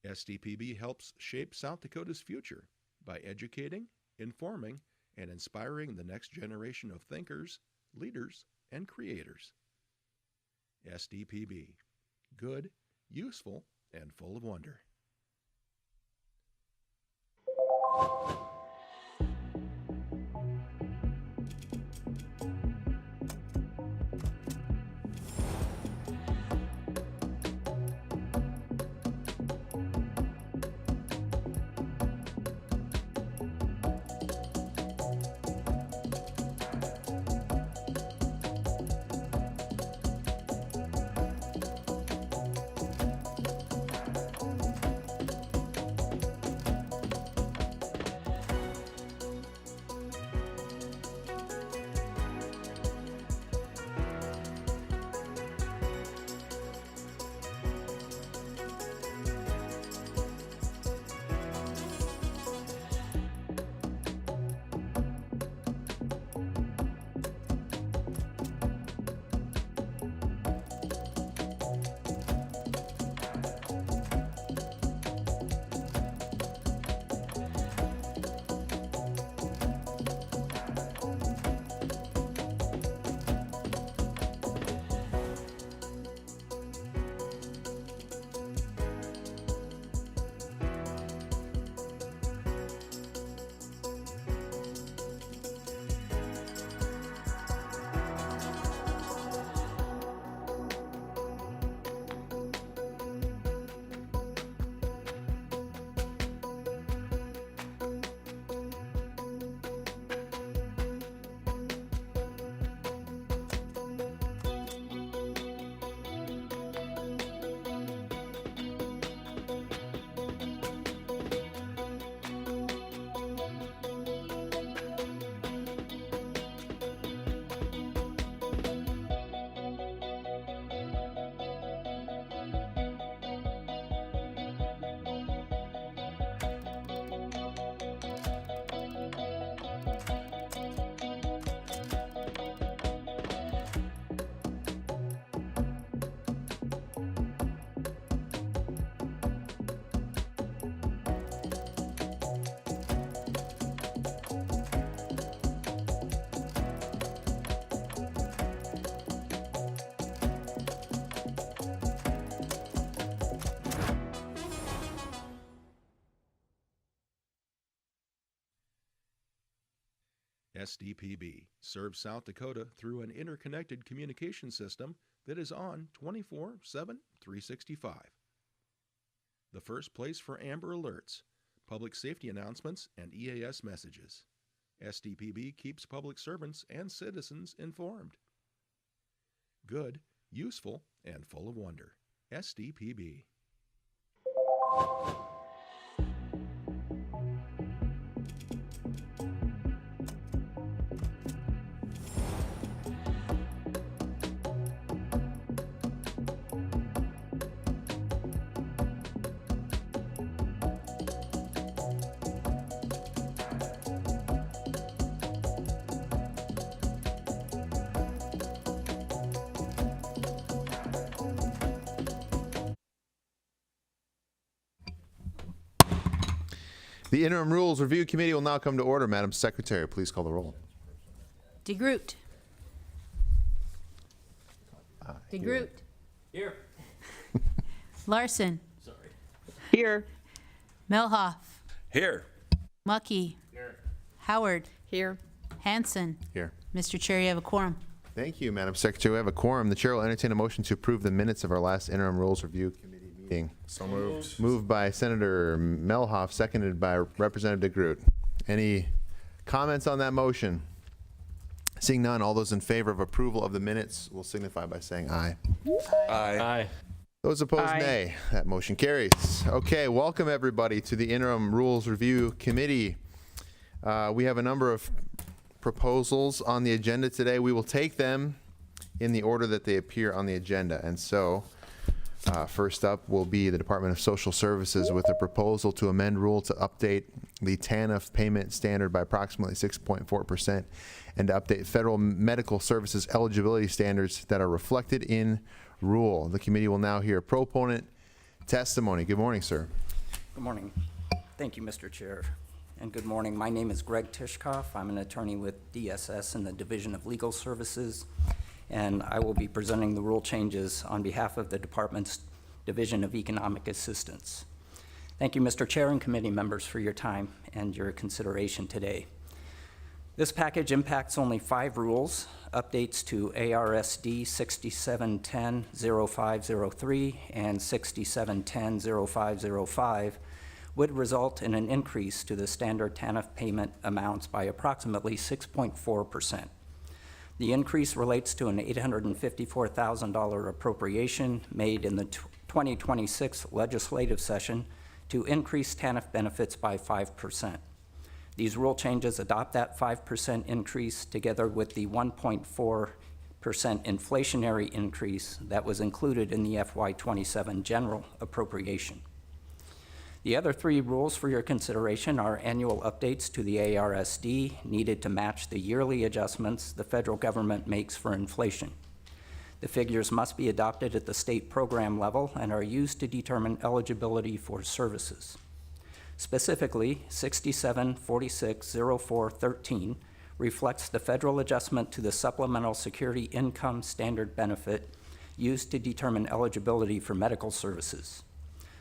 SDPB helps shape South Dakota's future by educating, informing, and inspiring the next generation of thinkers, leaders, and creators. SDPB. Good, useful, and full of wonder. SDPB serves South Dakota through an interconnected communication system that is on 24/7, 365. The first place for Amber Alerts, public safety announcements, and EAS messages. SDPB keeps public servants and citizens informed. Good, useful, and full of wonder. SDPB. The Interim Rules Review Committee will now come to order. Madam Secretary, please call the roll. DeGroot. DeGroot. Here. Larson. Sorry. Here. Melhoff. Here. Mucky. Here. Howard. Here. Hanson. Here. Mr. Chair, you have a quorum. Thank you, Madam Secretary. We have a quorum. The chair will entertain a motion to approve the minutes of our last Interim Rules Review Committee meeting. So moved. Moved by Senator Melhoff, seconded by Representative DeGroot. Any comments on that motion? Seeing none, all those in favor of approval of the minutes will signify by saying aye. Aye. Aye. Those opposed, Aye. nay. That motion carries. Okay, welcome everybody to the Interim Rules Review Committee. We have a number of proposals on the agenda today. We will take them in the order that they appear on the agenda. And so, first up will be the Department of Social Services with a proposal to amend rule to update the TANF payment standard by approximately 6.4% and to update federal medical services eligibility standards that are reflected in rule. The committee will now hear proponent testimony. Good morning, sir. Good morning. Thank you, Mr. Chair, and good morning. My name is Greg Tishkoff. I'm an attorney with DSS in the Division of Legal Services, and I will be presenting the rule changes on behalf of the Department's Division of Economic Assistance. Thank you, Mr. Chair and committee members, for your time and your consideration today. This package impacts only 5 rules. Updates to ARSD 6710-0503 and 6710-0505 would result in an increase to the standard TANF payment amounts by approximately 6.4%. The increase relates to an $854,000 appropriation made in the 2026 legislative session to increase TANF benefits by 5%. These rule changes adopt that 5% increase together with the 1.4% inflationary increase that was included in the FY27 general appropriation. The other 3 rules for your consideration are annual updates to the ARSD needed to match the yearly adjustments the federal government makes for inflation. The figures must be adopted at the state program level and are used to determine eligibility for services. Specifically, 6746-0413 reflects the federal adjustment to the Supplemental Security Income Standard Benefit used to determine eligibility for medical services.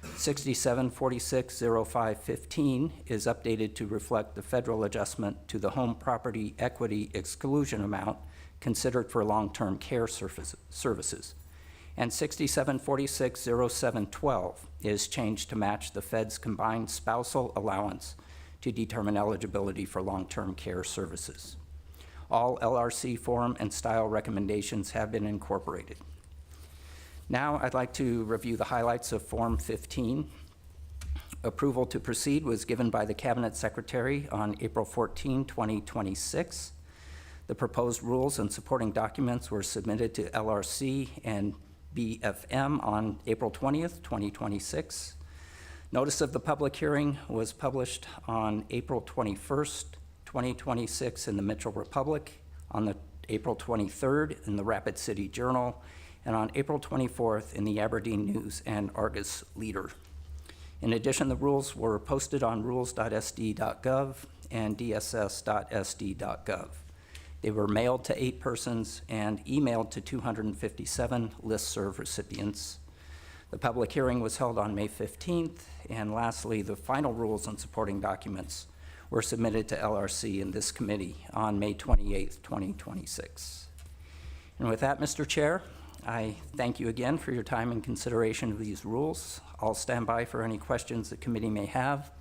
6746-0515 is updated to reflect the federal adjustment to the home property equity exclusion amount considered for long-term care services. And 6746-0712 is changed to match the Fed's combined spousal allowance to determine eligibility for long-term care services. All LRC form and style recommendations have been incorporated. Now I'd like to review the highlights of Form 15. Approval to proceed was given by the Cabinet Secretary on April 14, 2026. The proposed rules and supporting documents were submitted to LRC and BFM on April 20th, 2026. Notice of the public hearing was published on April 21st, 2026 in the Mitchell Republic, on April 23rd in the Rapid City Journal, and on April 24th in the Aberdeen News and Argus Leader. In addition, the rules were posted on rules.sd.gov and dss.sd.gov. They were mailed to 8 persons and emailed to 257 listserv recipients. The public hearing was held on May 15th, and lastly, the final rules and supporting documents were submitted to LRC in this committee on May 28th, 2026. And with that, Mr. Chair, I thank you again for your time and consideration of these rules. I'll stand by for any questions the committee may have.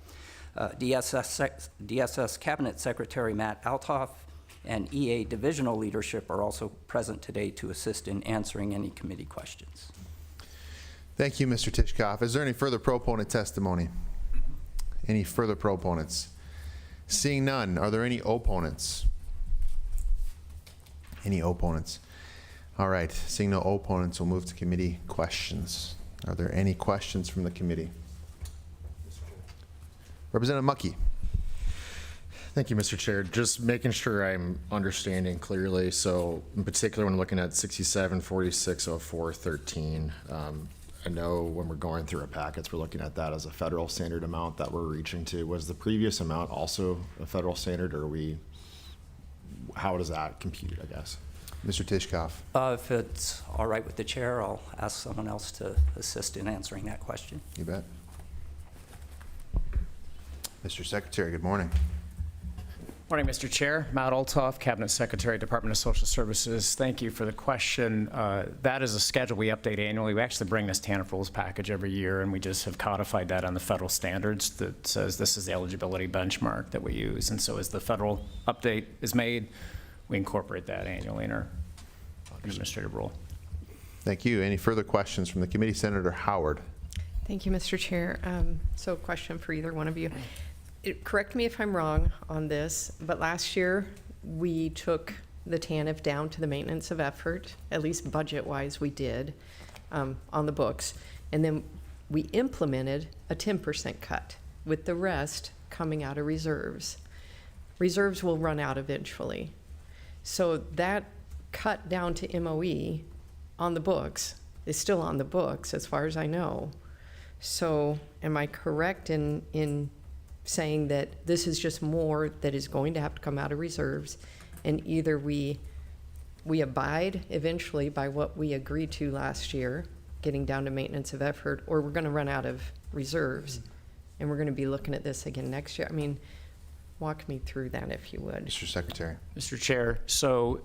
DSS Cabinet Secretary Matt Althoff and EA Divisional Leadership are also present today to assist in answering any committee questions. Thank you, Mr. Tishkoff. Is there any further proponent testimony? Any further proponents? Seeing none, are there any opponents? Any opponents? All right, seeing no opponents, we'll move to committee questions. Are there any questions from the committee? Representative Mucky. Thank you, Mr. Chair. Just making sure I'm understanding clearly. So in particular, when looking at 67460413, I know when we're going through our packets, we're looking at that as a federal standard amount that we're reaching to. Was the previous amount also a federal standard, or how does that compute, I guess? Mr. Tishkoff. If it's all right with the chair, I'll ask someone else to assist in answering that question. You bet. Mr. Secretary, good morning. Morning, Mr. Chair. Matt Althoff, Cabinet Secretary, Department of Social Services. Thank you for the question. That is a schedule we update annually. We actually bring this TANF rules package every year, and we just have codified that on the federal standards that says this is the eligibility benchmark that we use. And so as the federal update is made, we incorporate that annually in our administrative rule. Thank you. Any further questions from the committee? Senator Howard. Thank you, Mr. Chair. So question for either one of you. Correct me if I'm wrong on this, but last year we took the TANF down to the maintenance of effort, at least budget-wise we did, on the books. And then we implemented a 10% cut, with the rest coming out of reserves. Reserves will run out eventually. So that cut down to MOE on the books is still on the books as far as I know. So am I correct in saying that this is just more that is going to have to come out of reserves, and either we abide eventually by what we agreed to last year, getting down to maintenance of effort, or we're going to run out of reserves, and we're going to be looking at this again next year? I mean, walk me through that if you would. Mr. Secretary. Mr. Chair, so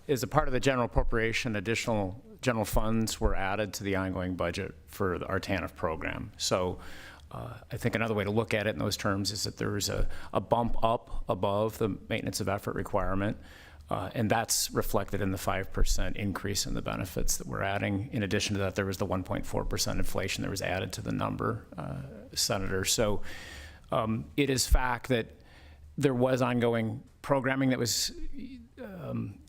as a part of the general appropriation, additional general funds were added to the ongoing budget for our TANF program. So I think another way to look at it in those terms is that there is a bump up above the maintenance of effort requirement, and that's reflected in the 5% increase in the benefits that we're adding. In addition to that, there was the 1.4% inflation that was added to the number, Senator. So it is fact that there was ongoing programming that was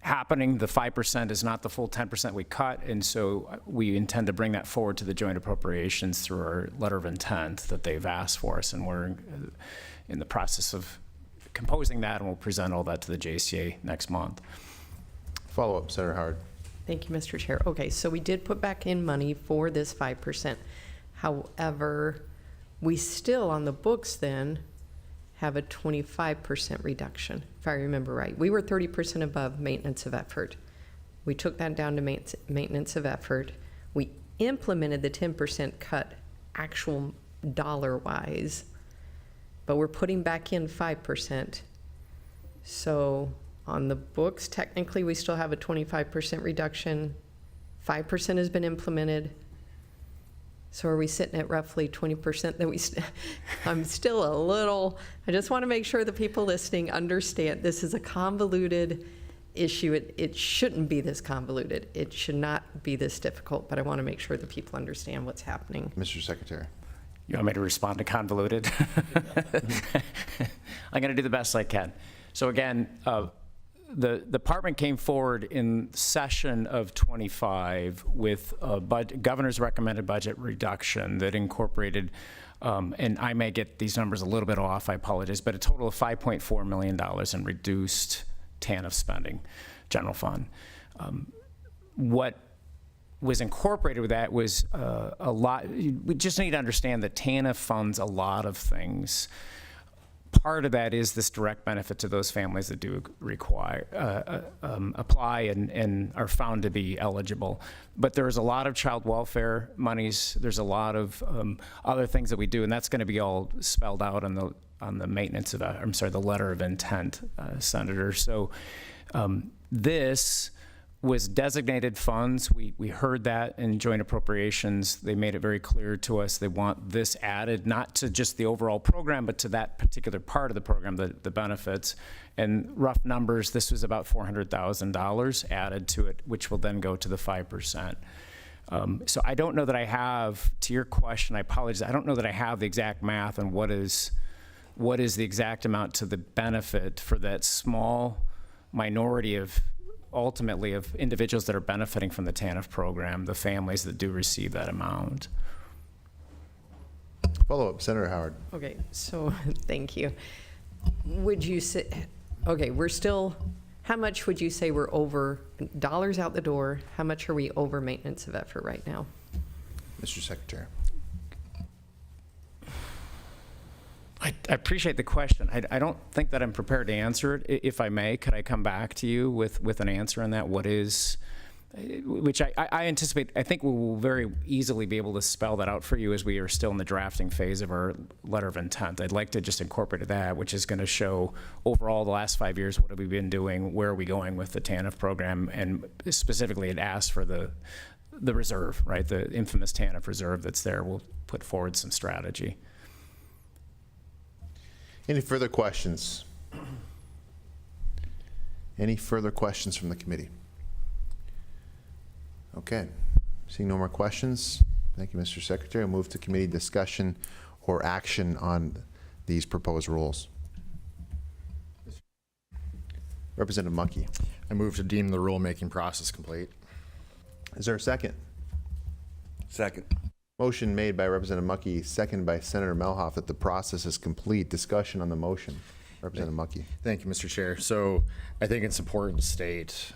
happening. The 5% is not the full 10% we cut, and so we intend to bring that forward to the joint appropriations through our letter of intent that they've asked for us, and we're in the process of composing that, and we'll present all that to the JCA next month. Follow-up, Senator Howard. Thank you, Mr. Chair. Okay, so we did put back in money for this 5%. However, we still on the books then have a 25% reduction, if I remember right. We were 30% above maintenance of effort. We took that down to maintenance of effort. We implemented the 10% cut actual dollar-wise, but we're putting back in 5%. So on the books, technically, we still have a 25% reduction. 5% has been implemented. So are we sitting at roughly 20% that I'm still a little, I just want to make sure the people listening understand this is a convoluted issue. It shouldn't be this convoluted. It should not be this difficult, but I want to make sure that people understand what's happening. Mr. Secretary. You want me to respond to convoluted? I'm going to do the best I can. So again, the department came forward in session of 25 with a governor's recommended budget reduction that incorporated, and I may get these numbers a little bit off, I apologize, but a total of $5.4 million in reduced TANF spending, general fund. What was incorporated with that was a lot. We just need to understand that TANF funds a lot of things. Part of that is this direct benefit to those families that do require apply and are found to be eligible. But there's a lot of child welfare monies. There's a lot of other things that we do, and that's going to be all spelled out on the maintenance of the letter of intent, Senator. So this was designated funds. We heard that in joint appropriations. They made it very clear to us they want this added, not to just the overall program, but to that particular part of the program, the benefits. And rough numbers, this was about $400,000 added to it, which will then go to the 5%. So I don't know that I have, to your question, I apologize, I don't know that I have the exact math on what is the exact amount to the benefit for that small minority of ultimately of individuals that are benefiting from the TANF program, the families that do receive that amount. Follow-up, Senator Howard. Okay, so thank you. Would you say, okay, we're still, how much would you say we're over, dollars out the door, how much are we over maintenance of effort right now? Mr. Secretary. I appreciate the question. I don't think that I'm prepared to answer it. If I may, could I come back to you with an answer on that? What is, which I anticipate, I think we will very easily be able to spell that out for you as we are still in the drafting phase of our letter of intent. I'd like to just incorporate that, which is going to show overall the last 5 years, what have we been doing, where are we going with the TANF program, and specifically it asks for the reserve, right? The infamous TANF reserve that's there. We'll put forward some strategy. Any further questions? Any further questions from the committee? Okay, seeing no more questions, thank you, Mr. Secretary. I'll move to committee discussion or action on these proposed rules. Representative Mucky. I move to deem the rulemaking process complete. Is there a second? Second. Motion made by Representative Mucky, seconded by Senator Melhoff that the process is complete. Discussion on the motion. Representative Mucky. Thank you, Mr. Chair. So I think it's important to state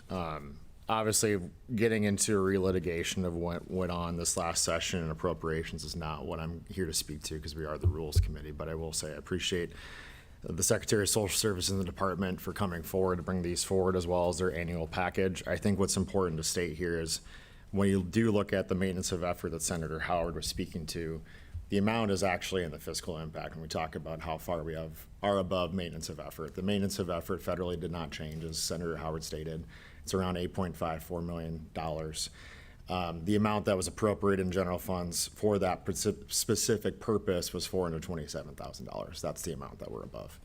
obviously, getting into a relitigation of what went on this last session in appropriations is not what I'm here to speak to, because we are the Rules Committee. But I will say I appreciate the Secretary of Social Services and the department for coming forward to bring these forward, as well as their annual package. I think what's important to state here is when you do look at the maintenance of effort that Senator Howard was speaking to, the amount is actually in the fiscal impact when we talk about how far we are above maintenance of effort. The maintenance of effort federally did not change, as Senator Howard stated. It's around $8.54 million. The amount that was appropriated in general funds for that specific purpose was $427,000. That's the amount that we're above.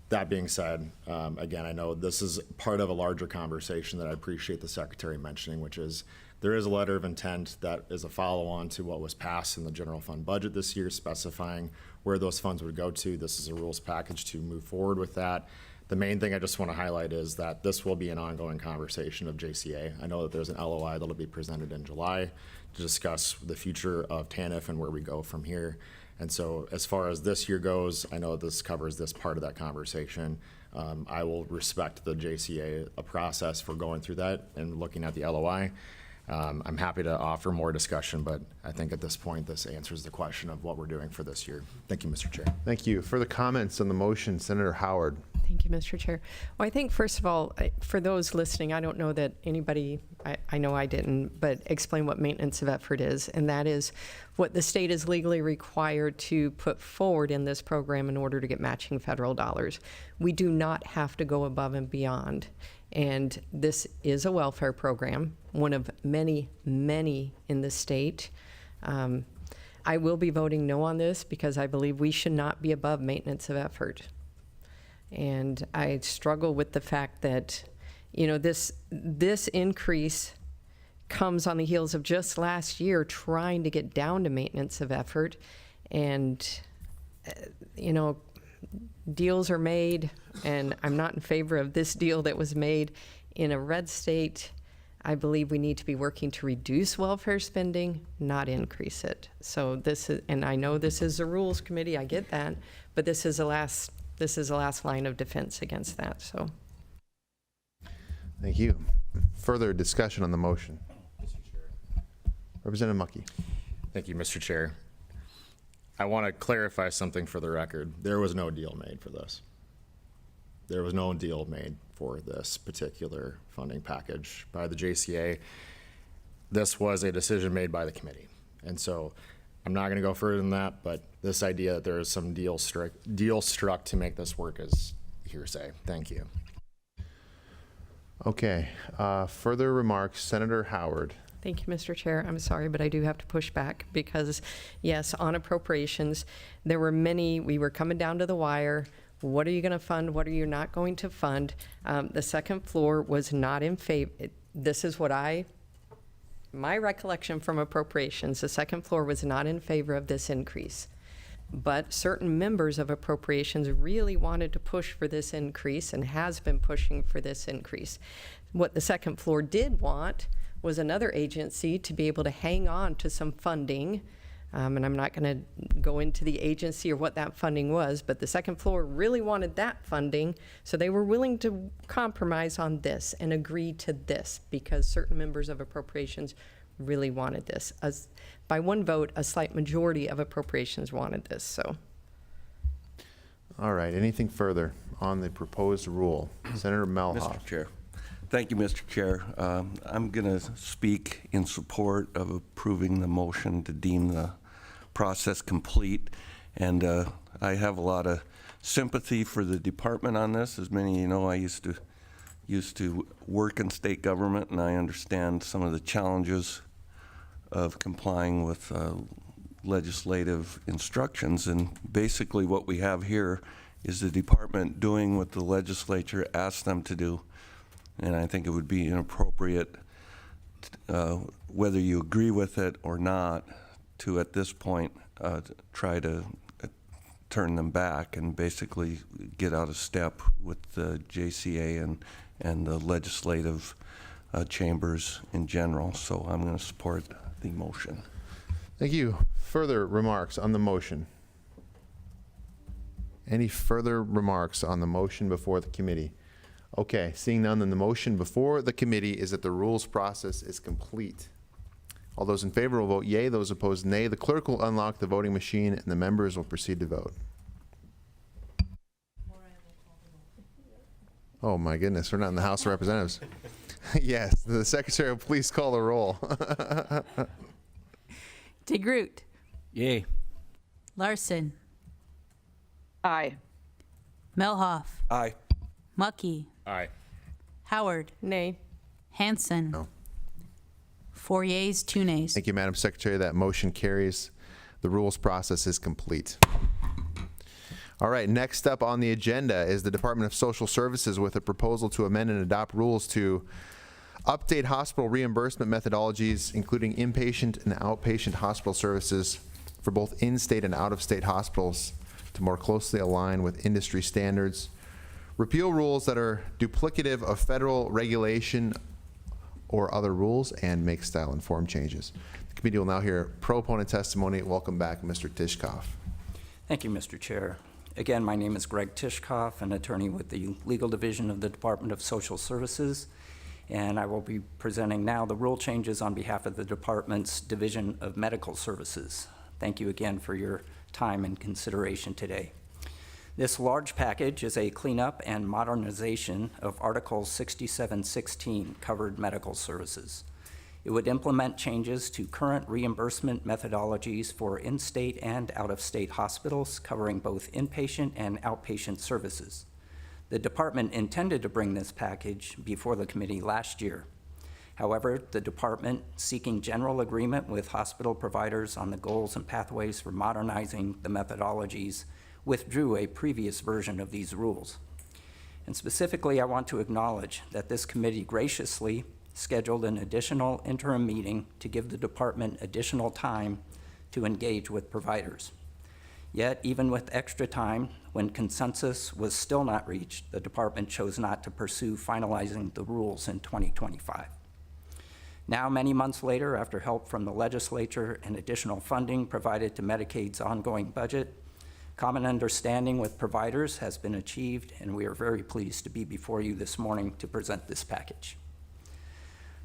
That being said, again, I know this is part of a larger conversation that I appreciate the Secretary mentioning, which is there is a letter of intent that is a follow-on to what was passed in the general fund budget this year, specifying where those funds would go to. This is a rules package to move forward with that. The main thing I just want to highlight is that this will be an ongoing conversation of JCA. I know that there's an LOI that'll be presented in July to discuss the future of TANF and where we go from here. And so as far as this year goes, I know this covers this part of that conversation. I will respect the JCA process for going through that and looking at the LOI. I'm happy to offer more discussion, but I think at this point, this answers the question of what we're doing for this year. Thank you, Mr. Chair. Thank you. Further comments on the motion, Senator Howard. Thank you, Mr. Chair. Well, I think, first of all, for those listening, I don't know that anybody, I know I didn't, but explain what maintenance of effort is. And that is what the state is legally required to put forward in this program in order to get matching federal dollars. We do not have to go above and beyond. And this is a welfare program, one of many, many in the state. I will be voting no on this because I believe we should not be above maintenance of effort. And I struggle with the fact that, you know, this increase comes on the heels of just last year trying to get down to maintenance of effort. And, you know, deals are made, and I'm not in favor of this deal that was made in a red state. I believe we need to be working to reduce welfare spending, not increase it. So this is, and I know this is a rules committee, I get that, but this is the last line of defense against that. So, Thank you. Further discussion on the motion. Representative Mucky. Thank you, Mr. Chair. I want to clarify something for the record. There was no deal made for this. There was no deal made for this particular funding package by the JCA. This was a decision made by the committee. And so I'm not going to go further than that, but this idea that there is some deal struck to make this work is hearsay. Thank you. Okay. Further remarks, Senator Howard. thank you, Mr. Chair. I'm sorry, but I do have to push back because, yes, on appropriations, there were many, we were coming down to the wire. What are you going to fund? What are you not going to fund? The second floor was not in favor. This is what my recollection from appropriations, the second floor was not in favor of this increase. But certain members of appropriations really wanted to push for this increase and has been pushing for this increase. What the second floor did want was another agency to be able to hang on to some funding. And I'm not going to go into the agency or what that funding was, but the second floor really wanted that funding. So they were willing to compromise on this and agree to this because certain members of appropriations really wanted this. By one vote, a slight majority of appropriations wanted this. So, all right. Anything further on the proposed rule? Senator Melhoff. Mr. Chair. Thank you, Mr. Chair. I'm going to speak in support of approving the motion to deem the process complete. And I have a lot of sympathy for the department on this. As many of you know, I used to work in state government, and I understand some of the challenges of complying with legislative instructions. And basically what we have here is the department doing what the legislature asked them to do. And I think it would be inappropriate, whether you agree with it or not, to at this point try to turn them back and basically get out of step with the JCA and the legislative chambers in general. So I'm going to support the motion. Thank you. Further remarks on the motion? Any further remarks on the motion before the committee? Okay, seeing none, then the motion before the committee is that the rules process is complete. All those in favor will vote yea, those opposed nay. The clerk will unlock the voting machine and the members will proceed to vote. Oh my goodness, we're not in the House of Representatives. Yes, the secretary will please call the roll. DeGroot, Yay. Larson, Aye. Melhoff, Aye. Mucky, Aye. Howard, Nay. Hanson. No. 4 yeas, 2 nays. Thank you, Madam Secretary. That motion carries. The rules process is complete. All right, next up on the agenda is the Department of Social Services with a proposal to amend and adopt rules to update hospital reimbursement methodologies, including inpatient and outpatient hospital services for both in-state and out-of-state hospitals to more closely align with industry standards, repeal rules that are duplicative of federal regulation or other rules, and make style-informed changes. The committee will now hear proponent testimony. Welcome back, Mr. Tishkoff. Thank you, Mr. Chair. Again, my name is Greg Tishkoff, an attorney with the Legal Division of the Department of Social Services, and I will be presenting now the rule changes on behalf of the Department's Division of Medical Services. Thank you again for your time and consideration today. This large package is a cleanup and modernization of Article 6716, Covered Medical Services. It would implement changes to current reimbursement methodologies for in-state and out-of-state hospitals, covering both inpatient and outpatient services. The department intended to bring this package before the committee last year. However, the department, seeking general agreement with hospital providers on the goals and pathways for modernizing the methodologies, withdrew a previous version of these rules. And specifically, I want to acknowledge that this committee graciously scheduled an additional interim meeting to give the department additional time to engage with providers. Yet, even with extra time, when consensus was still not reached, the department chose not to pursue finalizing the rules in 2025. Now, many months later, after help from the legislature and additional funding provided to Medicaid's ongoing budget, common understanding with providers has been achieved, and we are very pleased to be before you this morning to present this package.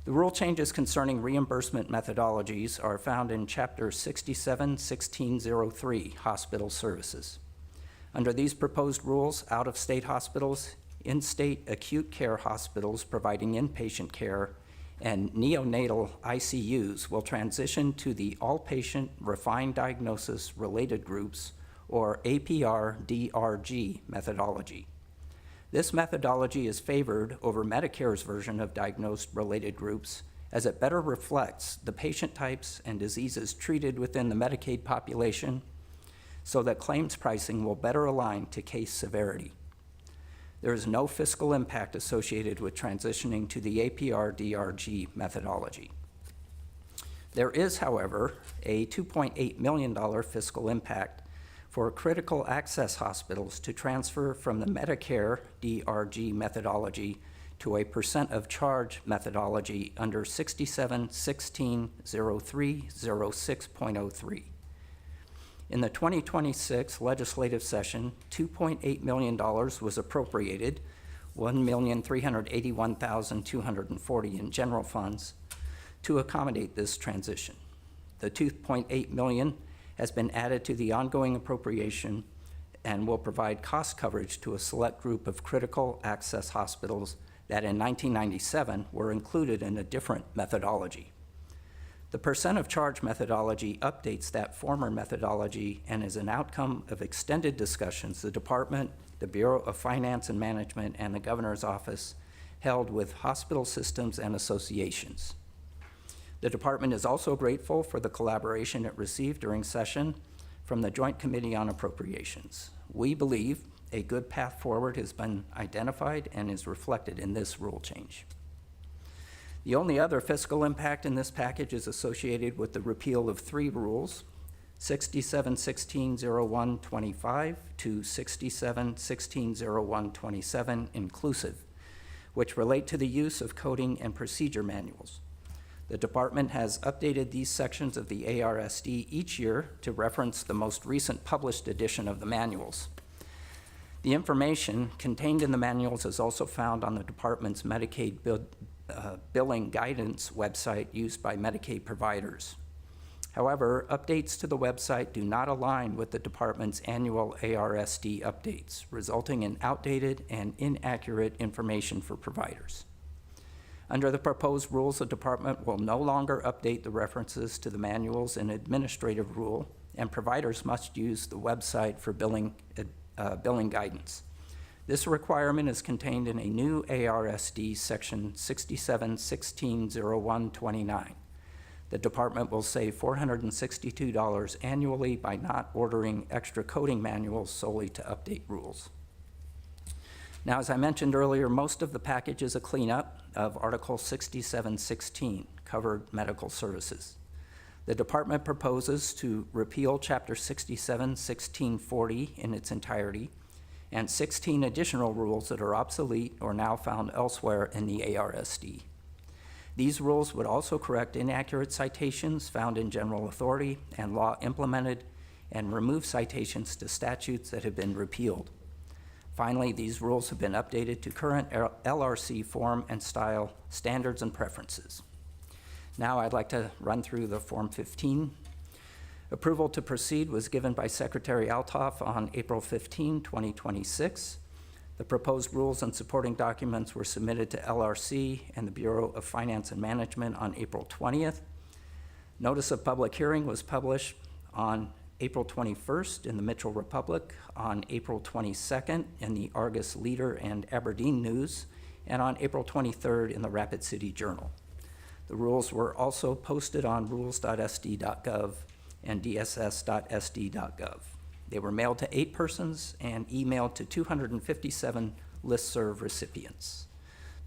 The rule changes concerning reimbursement methodologies are found in Chapter 67-1603, Hospital Services. Under these proposed rules, out-of-state hospitals, in-state acute care hospitals providing inpatient care, and neonatal ICUs will transition to the all-patient refined diagnosis related groups, or APR-DRG methodology. This methodology is favored over Medicare's version of diagnosed related groups, as it better reflects the patient types and diseases treated within the Medicaid population, so that claims pricing will better align to case severity. There is no fiscal impact associated with transitioning to the APR-DRG methodology. There is, however, a $2.8 million fiscal impact for critical access hospitals to transfer from the Medicare DRG methodology to a percent of charge methodology under 67-16-03-06.03. In the 2026 legislative session, $2.8 million was appropriated, $1,381,240 in general funds, to accommodate this transition. The $2.8 million has been added to the ongoing appropriation and will provide cost coverage to a select group of critical access hospitals that in 1997 were included in a different methodology. The percent of charge methodology updates that former methodology and is an outcome of extended discussions the department, the Bureau of Finance and Management, and the Governor's Office held with hospital systems and associations. The department is also grateful for the collaboration it received during session from the Joint Committee on Appropriations. We believe a good path forward has been identified and is reflected in this rule change. The only other fiscal impact in this package is associated with the repeal of 3 rules, 67-16-01-25 to 67-16-01-27 inclusive, which relate to the use of coding and procedure manuals. The department has updated these sections of the ARSD each year to reference the most recent published edition of the manuals. The information contained in the manuals is also found on the department's Medicaid billing guidance website used by Medicaid providers. However, updates to the website do not align with the department's annual ARSD updates, resulting in outdated and inaccurate information for providers. Under the proposed rules, the department will no longer update the references to the manuals in administrative rule, and providers must use the website for billing guidance. This requirement is contained in a new ARSD section 67160129. The department will save $462 annually by not ordering extra coding manuals solely to update rules. Now, as I mentioned earlier, most of the package is a cleanup of Article 6716, covered medical services. The department proposes to repeal Chapter 671640 in its entirety and 16 additional rules that are obsolete or now found elsewhere in the ARSD. These rules would also correct inaccurate citations found in general authority and law implemented and remove citations to statutes that have been repealed. Finally, these rules have been updated to current LRC form and style standards and preferences. Now I'd like to run through the Form 15. Approval to proceed was given by Secretary Althoff on April 15, 2026. The proposed rules and supporting documents were submitted to LRC and the Bureau of Finance and Management on April 20th. Notice of public hearing was published on April 21st in the Mitchell Republic, on April 22nd in the Argus Leader and Aberdeen News, and on April 23rd in the Rapid City Journal. The rules were also posted on rules.sd.gov and dss.sd.gov. They were mailed to 8 persons and emailed to 257 listserv recipients.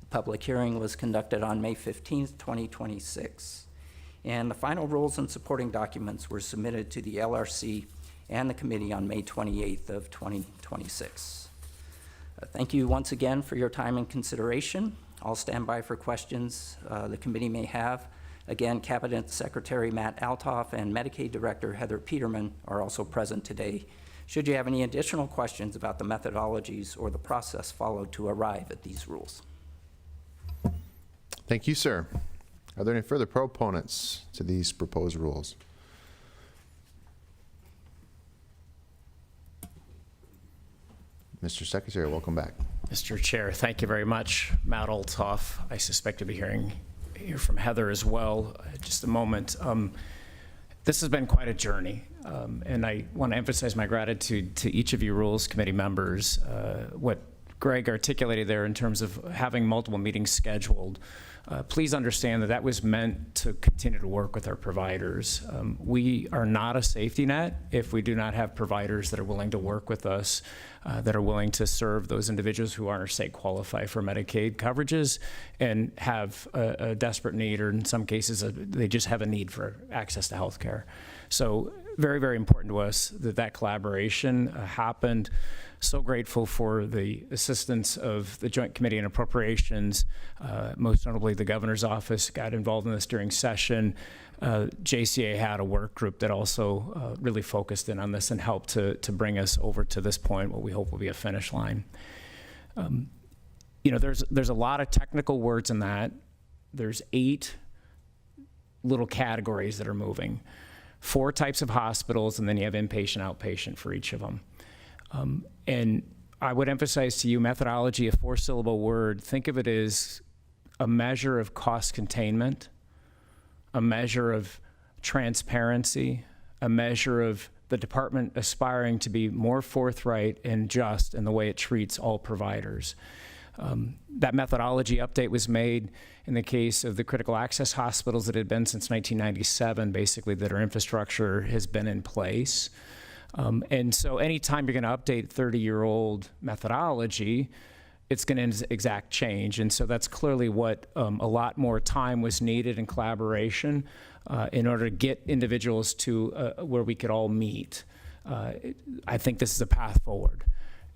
The public hearing was conducted on May 15th, 2026. And the final rules and supporting documents were submitted to the LRC and the committee on May 28th of 2026. Thank you once again for your time and consideration. I'll stand by for questions the committee may have. Again, Cabinet Secretary Matt Althoff and Medicaid Director Heather Peterman are also present today. Should you have any additional questions about the methodologies or the process followed to arrive at these rules? Thank you, sir. Are there any further proponents to these proposed rules? Mr. Secretary, welcome back. Mr. Chair, thank you very much. Matt Althoff. I suspect to be hear from Heather as well. Just a moment. This has been quite a journey, and I want to emphasize my gratitude to each of you Rules Committee members. What Greg articulated there in terms of having multiple meetings scheduled, please understand that that was meant to continue to work with our providers. We are not a safety net if we do not have providers that are willing to work with us, that are willing to serve those individuals who aren't, say, qualify for Medicaid coverages and have a desperate need, or in some cases, they just have a need for access to health care. So very, very important to us that that collaboration happened. So grateful for the assistance of the Joint Committee on Appropriations, most notably the Governor's Office got involved in this during session. JCA had a work group that also really focused in on this and helped to bring us over to this point, what we hope will be a finish line. You know, there's a lot of technical words in that. There's 8 little categories that are moving. 4 types of hospitals, and then you have inpatient, outpatient for each of them. And I would emphasize to you methodology, a 4-syllable word. Think of it as a measure of cost containment, a measure of transparency, a measure of the department aspiring to be more forthright and just in the way it treats all providers. That methodology update was made in the case of the critical access hospitals that had been since 1997, basically, that our infrastructure has been in place. And so anytime you're going to update 30-year-old methodology, it's going to exact change. And so that's clearly what a lot more time was needed in collaboration in order to get individuals to where we could all meet. I think this is a path forward.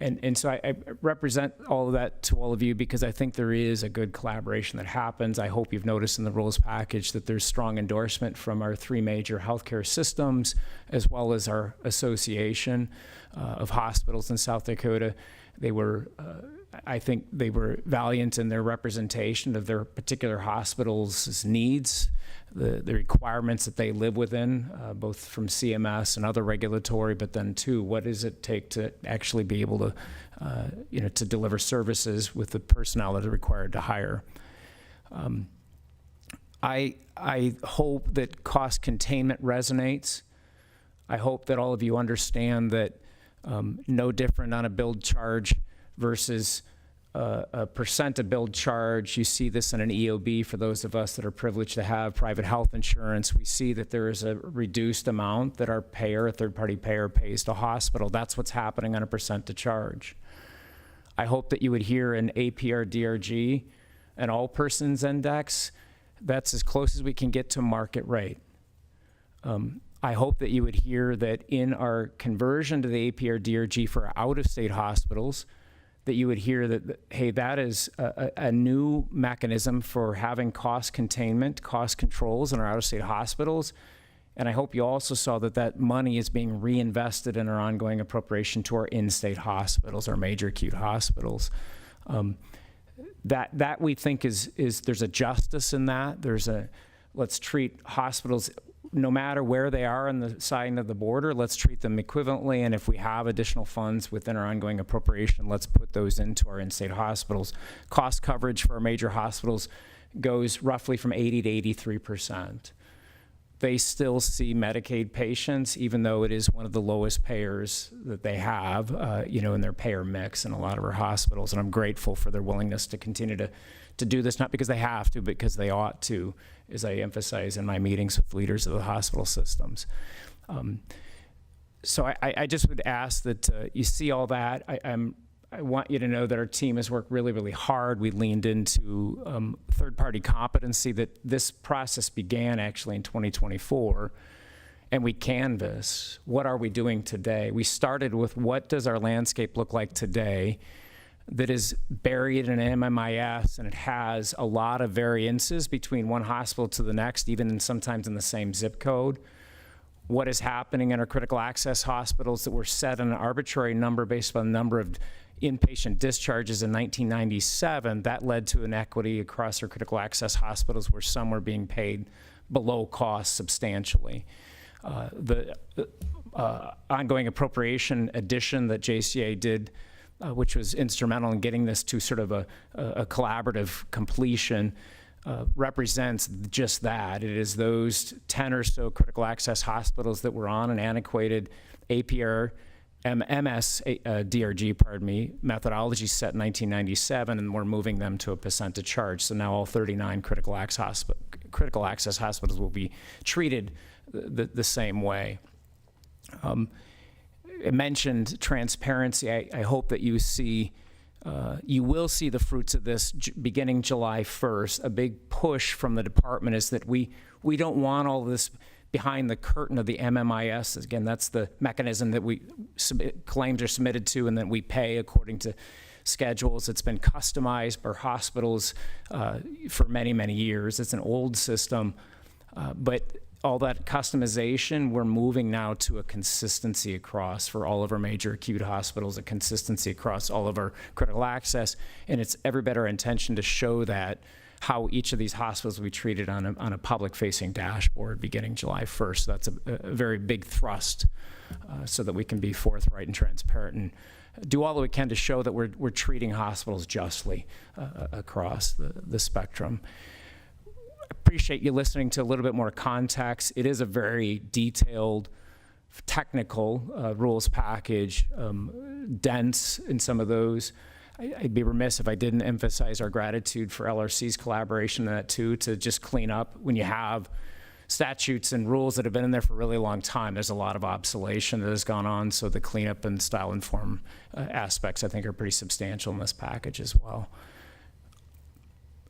And so I represent all of that to all of you because I think there is a good collaboration that happens. I hope you've noticed in the rules package that there's strong endorsement from our 3 major healthcare systems, as well as our association of hospitals in South Dakota. They were, I think they were valiant in their representation of their particular hospital's needs, the requirements that they live within, both from CMS and other regulatory, but then too, what does it take to actually be able to, to deliver services with the personnel that are required to hire. I hope that cost containment resonates. I hope that all of you understand that no different on a billed charge versus a percent of billed charge. You see this in an EOB for those of us that are privileged to have private health insurance. We see that there is a reduced amount that our payer, a third-party payer, pays to hospital. That's what's happening on a percent to charge. I hope that you would hear an APR DRG, an all persons index. That's as close as we can get to market rate. I hope that you would hear that in our conversion to the APR DRG for our out-of-state hospitals, that you would hear that, hey, that is a new mechanism for having cost containment, cost controls in our out-of-state hospitals. And I hope you also saw that that money is being reinvested in our ongoing appropriation to our in-state hospitals, our major acute hospitals. That we think is there's a justice in that. Let's treat hospitals, no matter where they are on the side of the border, let's treat them equivalently. And if we have additional funds within our ongoing appropriation, let's put those into our in-state hospitals. Cost coverage for our major hospitals goes roughly from 80 to 83%. They still see Medicaid patients, even though it is one of the lowest payers that they have, in their payer mix in a lot of our hospitals. And I'm grateful for their willingness to continue to do this, not because they have to, but because they ought to, as I emphasize in my meetings with leaders of the hospital systems. So I just would ask that you see all that. I want you to know that our team has worked really, really hard. We leaned into third-party competency, that this process began actually in 2024, and we canvass what are we doing today. We started with what does our landscape look like today that is buried in an MMIS, and it has a lot of variances between one hospital to the next, even sometimes in the same zip code. What is happening in our critical access hospitals that were set on an arbitrary number based on the number of inpatient discharges in 1997, that led to inequity across our critical access hospitals where some were being paid below cost substantially. The ongoing appropriation addition that JCA did, which was instrumental in getting this to sort of a collaborative completion, represents just that. It is those 10 or so critical access hospitals that were on an antiquated APR DRG, methodology set in 1997, and we're moving them to a percent to charge. So now all 39 critical access hospitals will be treated the same way. I mentioned transparency. I hope that you will see the fruits of this beginning July 1st. A big push from the department is that we don't want all this behind the curtain of the MMIS. Again, that's the mechanism that claims are submitted to, and then we pay according to schedules. It's been customized by hospitals for many, many years. It's an old system, but all that customization, we're moving now to a consistency across for all of our major acute hospitals, a consistency across all of our critical access, and it's every bit our intention to show that how each of these hospitals will be treated on a public-facing dashboard beginning July 1st. So that's a very big thrust so that we can be forthright and transparent and do all that we can to show that we're treating hospitals justly across the spectrum. Appreciate you listening to a little bit more context. It is a very detailed, technical rules package, dense in some of those. I'd be remiss if I didn't emphasize our gratitude for LRC's collaboration in that too, to just clean up when you have statutes and rules that have been in there for a really long time. There's a lot of obsolescence that has gone on, so the cleanup and style informed aspects I think are pretty substantial in this package as well.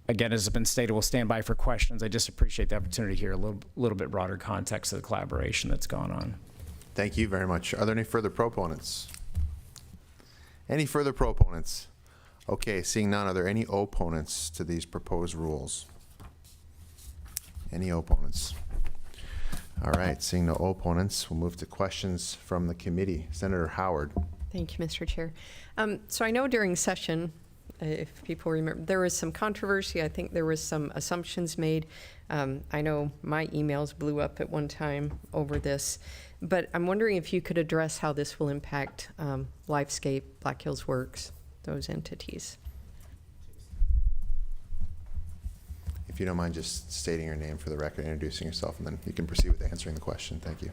Again, as has been stated, we'll stand by for questions. I just appreciate the opportunity to hear a little bit broader context of the collaboration that's gone on. Thank you very much. Are there any further proponents? Any further proponents? Okay, seeing none, are there any opponents to these proposed rules? Any opponents? All right, seeing no opponents, we'll move to questions from the committee. Senator Howard. Thank you, Mr. Chair. So I know during session, if people remember, there was some controversy. I think there was some assumptions made. I know my emails blew up at one time over this, but I'm wondering if you could address how this will impact Lifescape, Black Hills Works, those entities. If you don't mind just stating your name for the record, introducing yourself, and then you can proceed with answering the question. Thank you.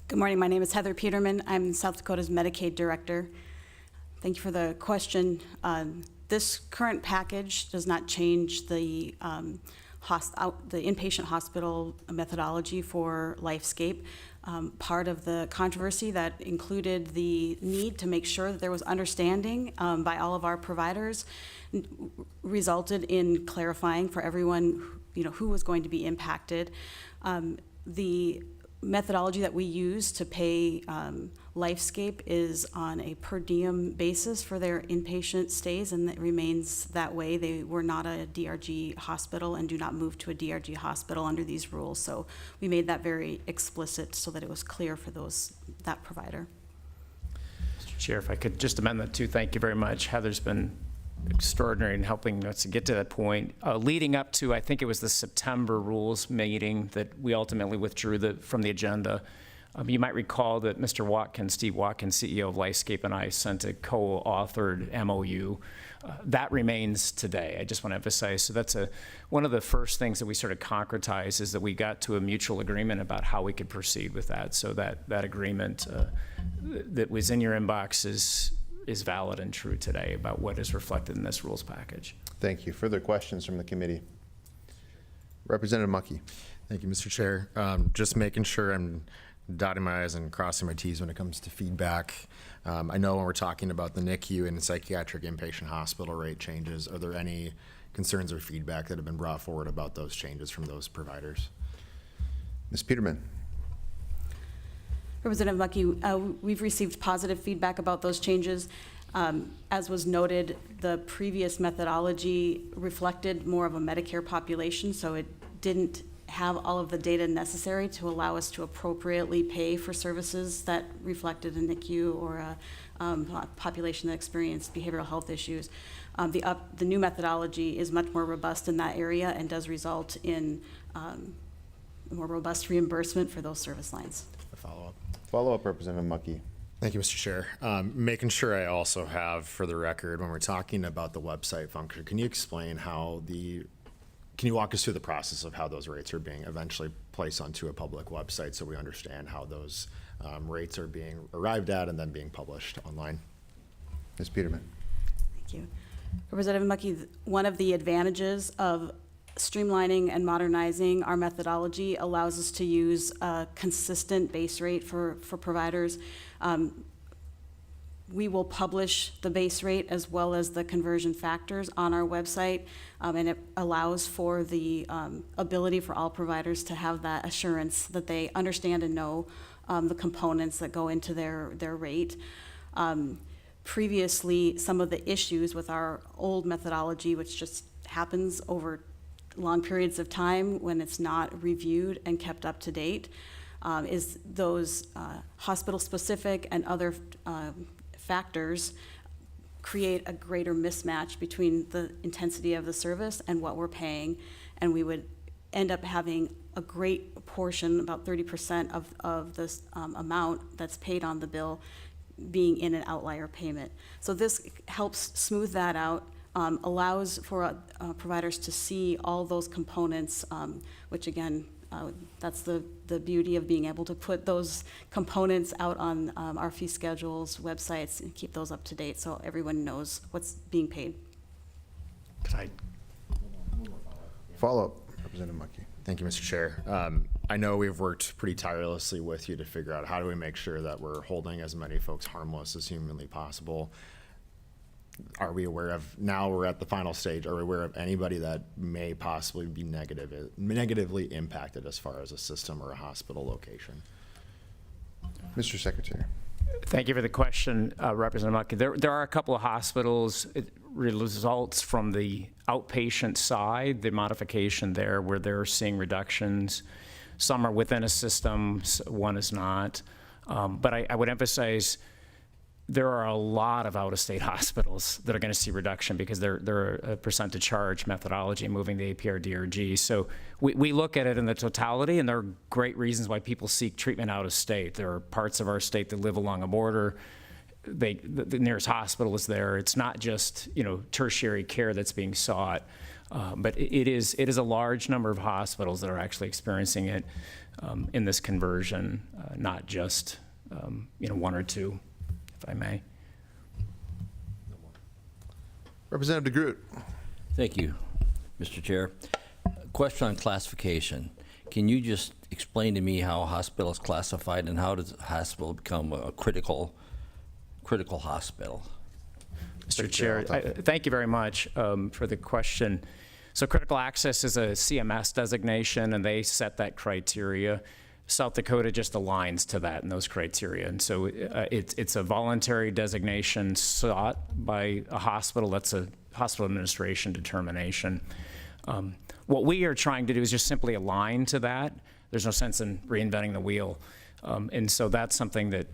Good morning. My name is Heather Peterman. I'm South Dakota's Medicaid Director. Thank you for the question. This current package does not change the inpatient hospital methodology for Lifescape. Part of the controversy that included the need to make sure that there was understanding by all of our providers resulted in clarifying for everyone, who was going to be impacted. The methodology that we use to pay Lifescape is on a per diem basis for their inpatient stays, and it remains that way. They were not a DRG hospital and do not move to a DRG hospital under these rules. So we made that very explicit so that it was clear for that provider. Mr. Chair, if I could just amend that too. Thank you very much. Heather's been extraordinary in helping us to get to that point. Leading up to, I think it was the September rules meeting that we ultimately withdrew from the agenda. You might recall that Mr. Watkins, Steve Watkins, CEO of Lifescape, and I sent a co-authored MOU. That remains today. I just want to emphasize. So that's one of the first things that we sort of concretized is that we got to a mutual agreement about how we could proceed with that. So that agreement that was in your inbox is valid and true today about what is reflected in this rules package. Thank you. Further questions from the committee? Representative Mucky. Thank you, Mr. Chair. Just making sure I'm dotting my I's and crossing my T's when it comes to feedback. I know when we're talking about the NICU and psychiatric inpatient hospital rate changes, are there any concerns or feedback that have been brought forward about those changes from those providers? Ms. Peterman. Representative Mucky, we've received positive feedback about those changes. As was noted, the previous methodology reflected more of a Medicare population, so it didn't have all of the data necessary to allow us to appropriately pay for services that reflected a NICU or a population that experienced behavioral health issues. The new methodology is much more robust in that area and does result in more robust reimbursement for those service lines. A follow-up. Follow-up, Representative Mucky. Thank you, Mr. Chair. Making sure I also have for the record, when we're talking about the website function, can you explain can you walk us through the process of how those rates are being eventually placed onto a public website so we understand how those rates are being arrived at and then being published online? Ms. Peterman. Thank you. Representative Mucky, one of the advantages of streamlining and modernizing our methodology allows us to use a consistent base rate for providers. We will publish the base rate as well as the conversion factors on our website, and it allows for the ability for all providers to have that assurance that they understand and know the components that go into their rate. Previously, some of the issues with our old methodology, which just happens over long periods of time when it's not reviewed and kept up to date, is those hospital-specific and other factors create a greater mismatch between the intensity of the service and what we're paying, and we would end up having a great portion, about 30% of this amount that's paid on the bill being in an outlier payment. So this helps smooth that out, allows for providers to see all those components, which again, that's the beauty of being able to put those components out on our fee schedules, websites, and keep those up to date so everyone knows what's being paid. Follow-up, Representative Mucky. Thank you, Mr. Chair. I know we've worked pretty tirelessly with you to figure out how do we make sure that we're holding as many folks harmless as humanly possible. Are we aware of, now we're at the final stage, are we aware of anybody that may possibly be negatively impacted as far as a system or a hospital location? Mr. Secretary. Thank you for the question, Representative Mucky. There are a couple of hospitals. It results from the outpatient side, the modification there, where they're seeing reductions. Some are within a system, one is not. But I would emphasize there are a lot of out-of-state hospitals that are going to see reduction because they're a percent to charge methodology moving the APR DRG. So we look at it in the totality, and there are great reasons why people seek treatment out of state. There are parts of our state that live along a border. The nearest hospital is there. It's not just, you know, tertiary care that's being sought, but it is a large number of hospitals that are actually experiencing it in this conversion, not just you know, one or two, if I may. Representative DeGroot. Thank you, Mr. Chair. Question on classification. Can you just explain to me how a hospital is classified and how does a hospital become a critical hospital? Mr. Chair, thank you very much for the question. So critical access is a CMS designation, and they set that criteria. South Dakota just aligns to that and those criteria. And so it's a voluntary designation sought by a hospital. That's a hospital administration determination. What we are trying to do is just simply align to that. There's no sense in reinventing the wheel. And so that's something that,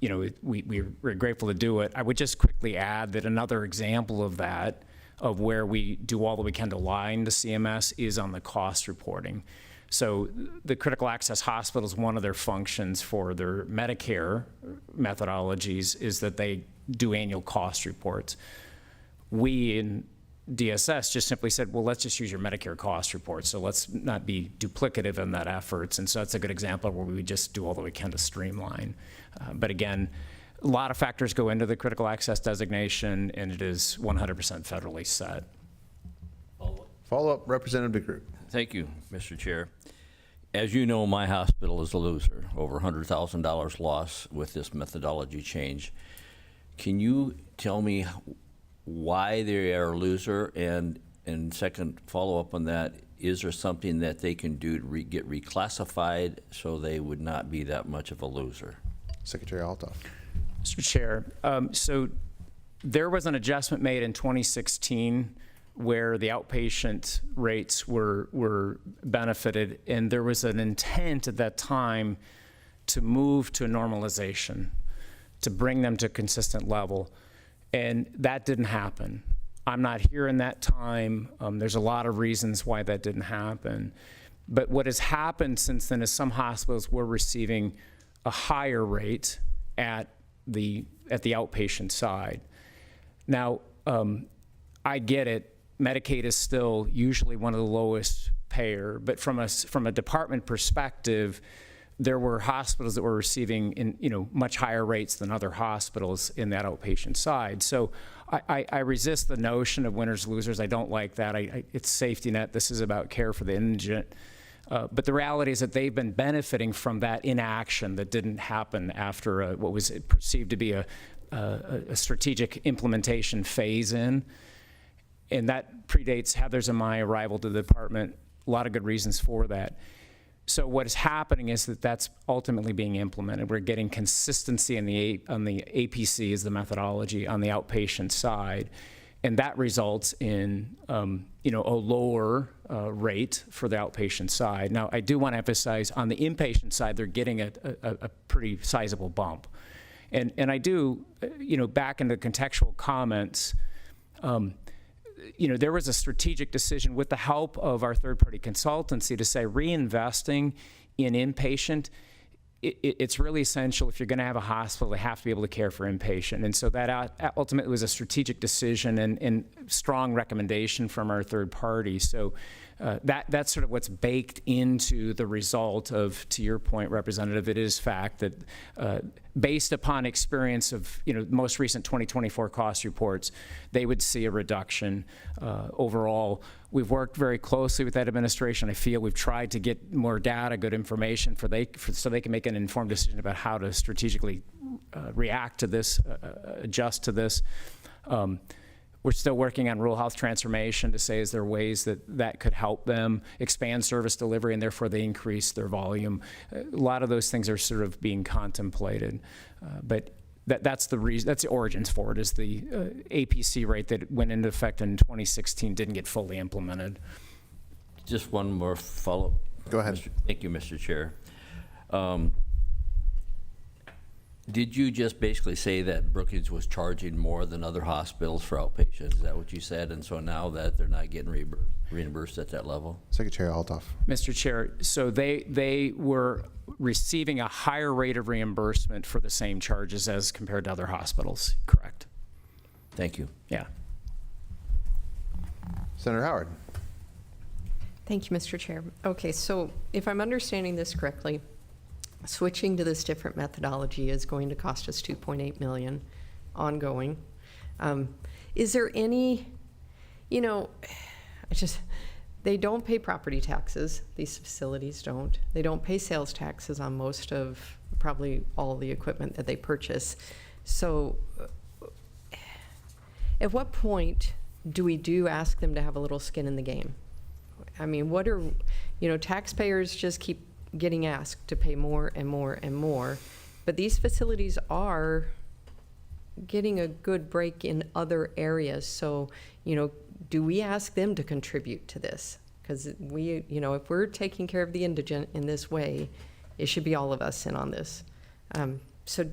you know, we're grateful to do it. I would just quickly add that another example of that, of where we do all that we can to align to CMS, is on the cost reporting. So the critical access hospitals, one of their functions for their Medicare methodologies is that they do annual cost reports. We in DSS just simply said, well, let's just use your Medicare cost report. So let's not be duplicative in that efforts. And so that's a good example where we just do all that we can to streamline. But again, a lot of factors go into the critical access designation, and it is 100% federally set. Follow-up, Representative DeGroot. Thank you, Mr. Chair. As you know, my hospital is a loser, over $100,000 loss with this methodology change. Can you tell me why they are a loser? And second, follow up on that, is there something that they can do to get reclassified so they would not be that much of a loser? Secretary Althoff. Mr. Chair, so there was an adjustment made in 2016 where the outpatient rates were benefited, and there was an intent at that time to move to a normalization, to bring them to a consistent level, and that didn't happen. I'm not here in that time. There's a lot of reasons why that didn't happen, but what has happened since then is some hospitals were receiving a higher rate at the outpatient side. Now, I get it. Medicaid is still usually one of the lowest payer, but from a department perspective, there were hospitals that were receiving much higher rates than other hospitals in that outpatient side. So I resist the notion of winners losers. I don't like that. It's safety net. This is about care for the indigent. But the reality is that they've been benefiting from that inaction that didn't happen after what was perceived to be a strategic implementation phase in. And that predates Heather's and my arrival to the department. A lot of good reasons for that. So what is happening is that that's ultimately being implemented. We're getting consistency on the APC is the methodology on the outpatient side, and that results in a lower rate for the outpatient side. Now, I do want to emphasize on the inpatient side, they're getting a pretty sizable bump, and I do back into contextual comments. There was a strategic decision with the help of our third-party consultancy to say reinvesting in inpatient, it's really essential. If you're going to have a hospital, they have to be able to care for inpatient. And so that ultimately was a strategic decision and strong recommendation from our third party. So that's sort of what's baked into the result of, to your point, Representative, it is fact that based upon experience of most recent 2024 cost reports, they would see a reduction overall. We've worked very closely with that administration. I feel we've tried to get more data, good information so they can make an informed decision about how to strategically react to this, adjust to this. We're still working on rural health transformation to say, is there ways that could help them expand service delivery and therefore they increase their volume? A lot of those things are sort of being contemplated. But that's the reason, that's the origins for it, is the APC rate that went into effect in 2016 didn't get fully implemented. Just one more follow-up. Go ahead. Thank you, Mr. Chair. Did you just basically say that Brookings was charging more than other hospitals for outpatients? Is that what you said? And so now that they're not getting reimbursed at that level? Secretary Altoff. Mr. Chair, so they were receiving a higher rate of reimbursement for the same charges as compared to other hospitals, correct? Thank you. Yeah. Senator Howard. Thank you, Mr. Chair. Okay, so if I'm understanding this correctly, switching to this different methodology is going to cost us $2.8 million ongoing. Is there any, they don't pay property taxes. These facilities don't. They don't pay sales taxes on most of, probably all the equipment that they purchase. So at what point do we ask them to have a little skin in the game? I mean, taxpayers just keep getting asked to pay more and more and more, but these facilities are getting a good break in other areas. So, do we ask them to contribute to this? Because if we're taking care of the indigent in this way, it should be all of us in on this. So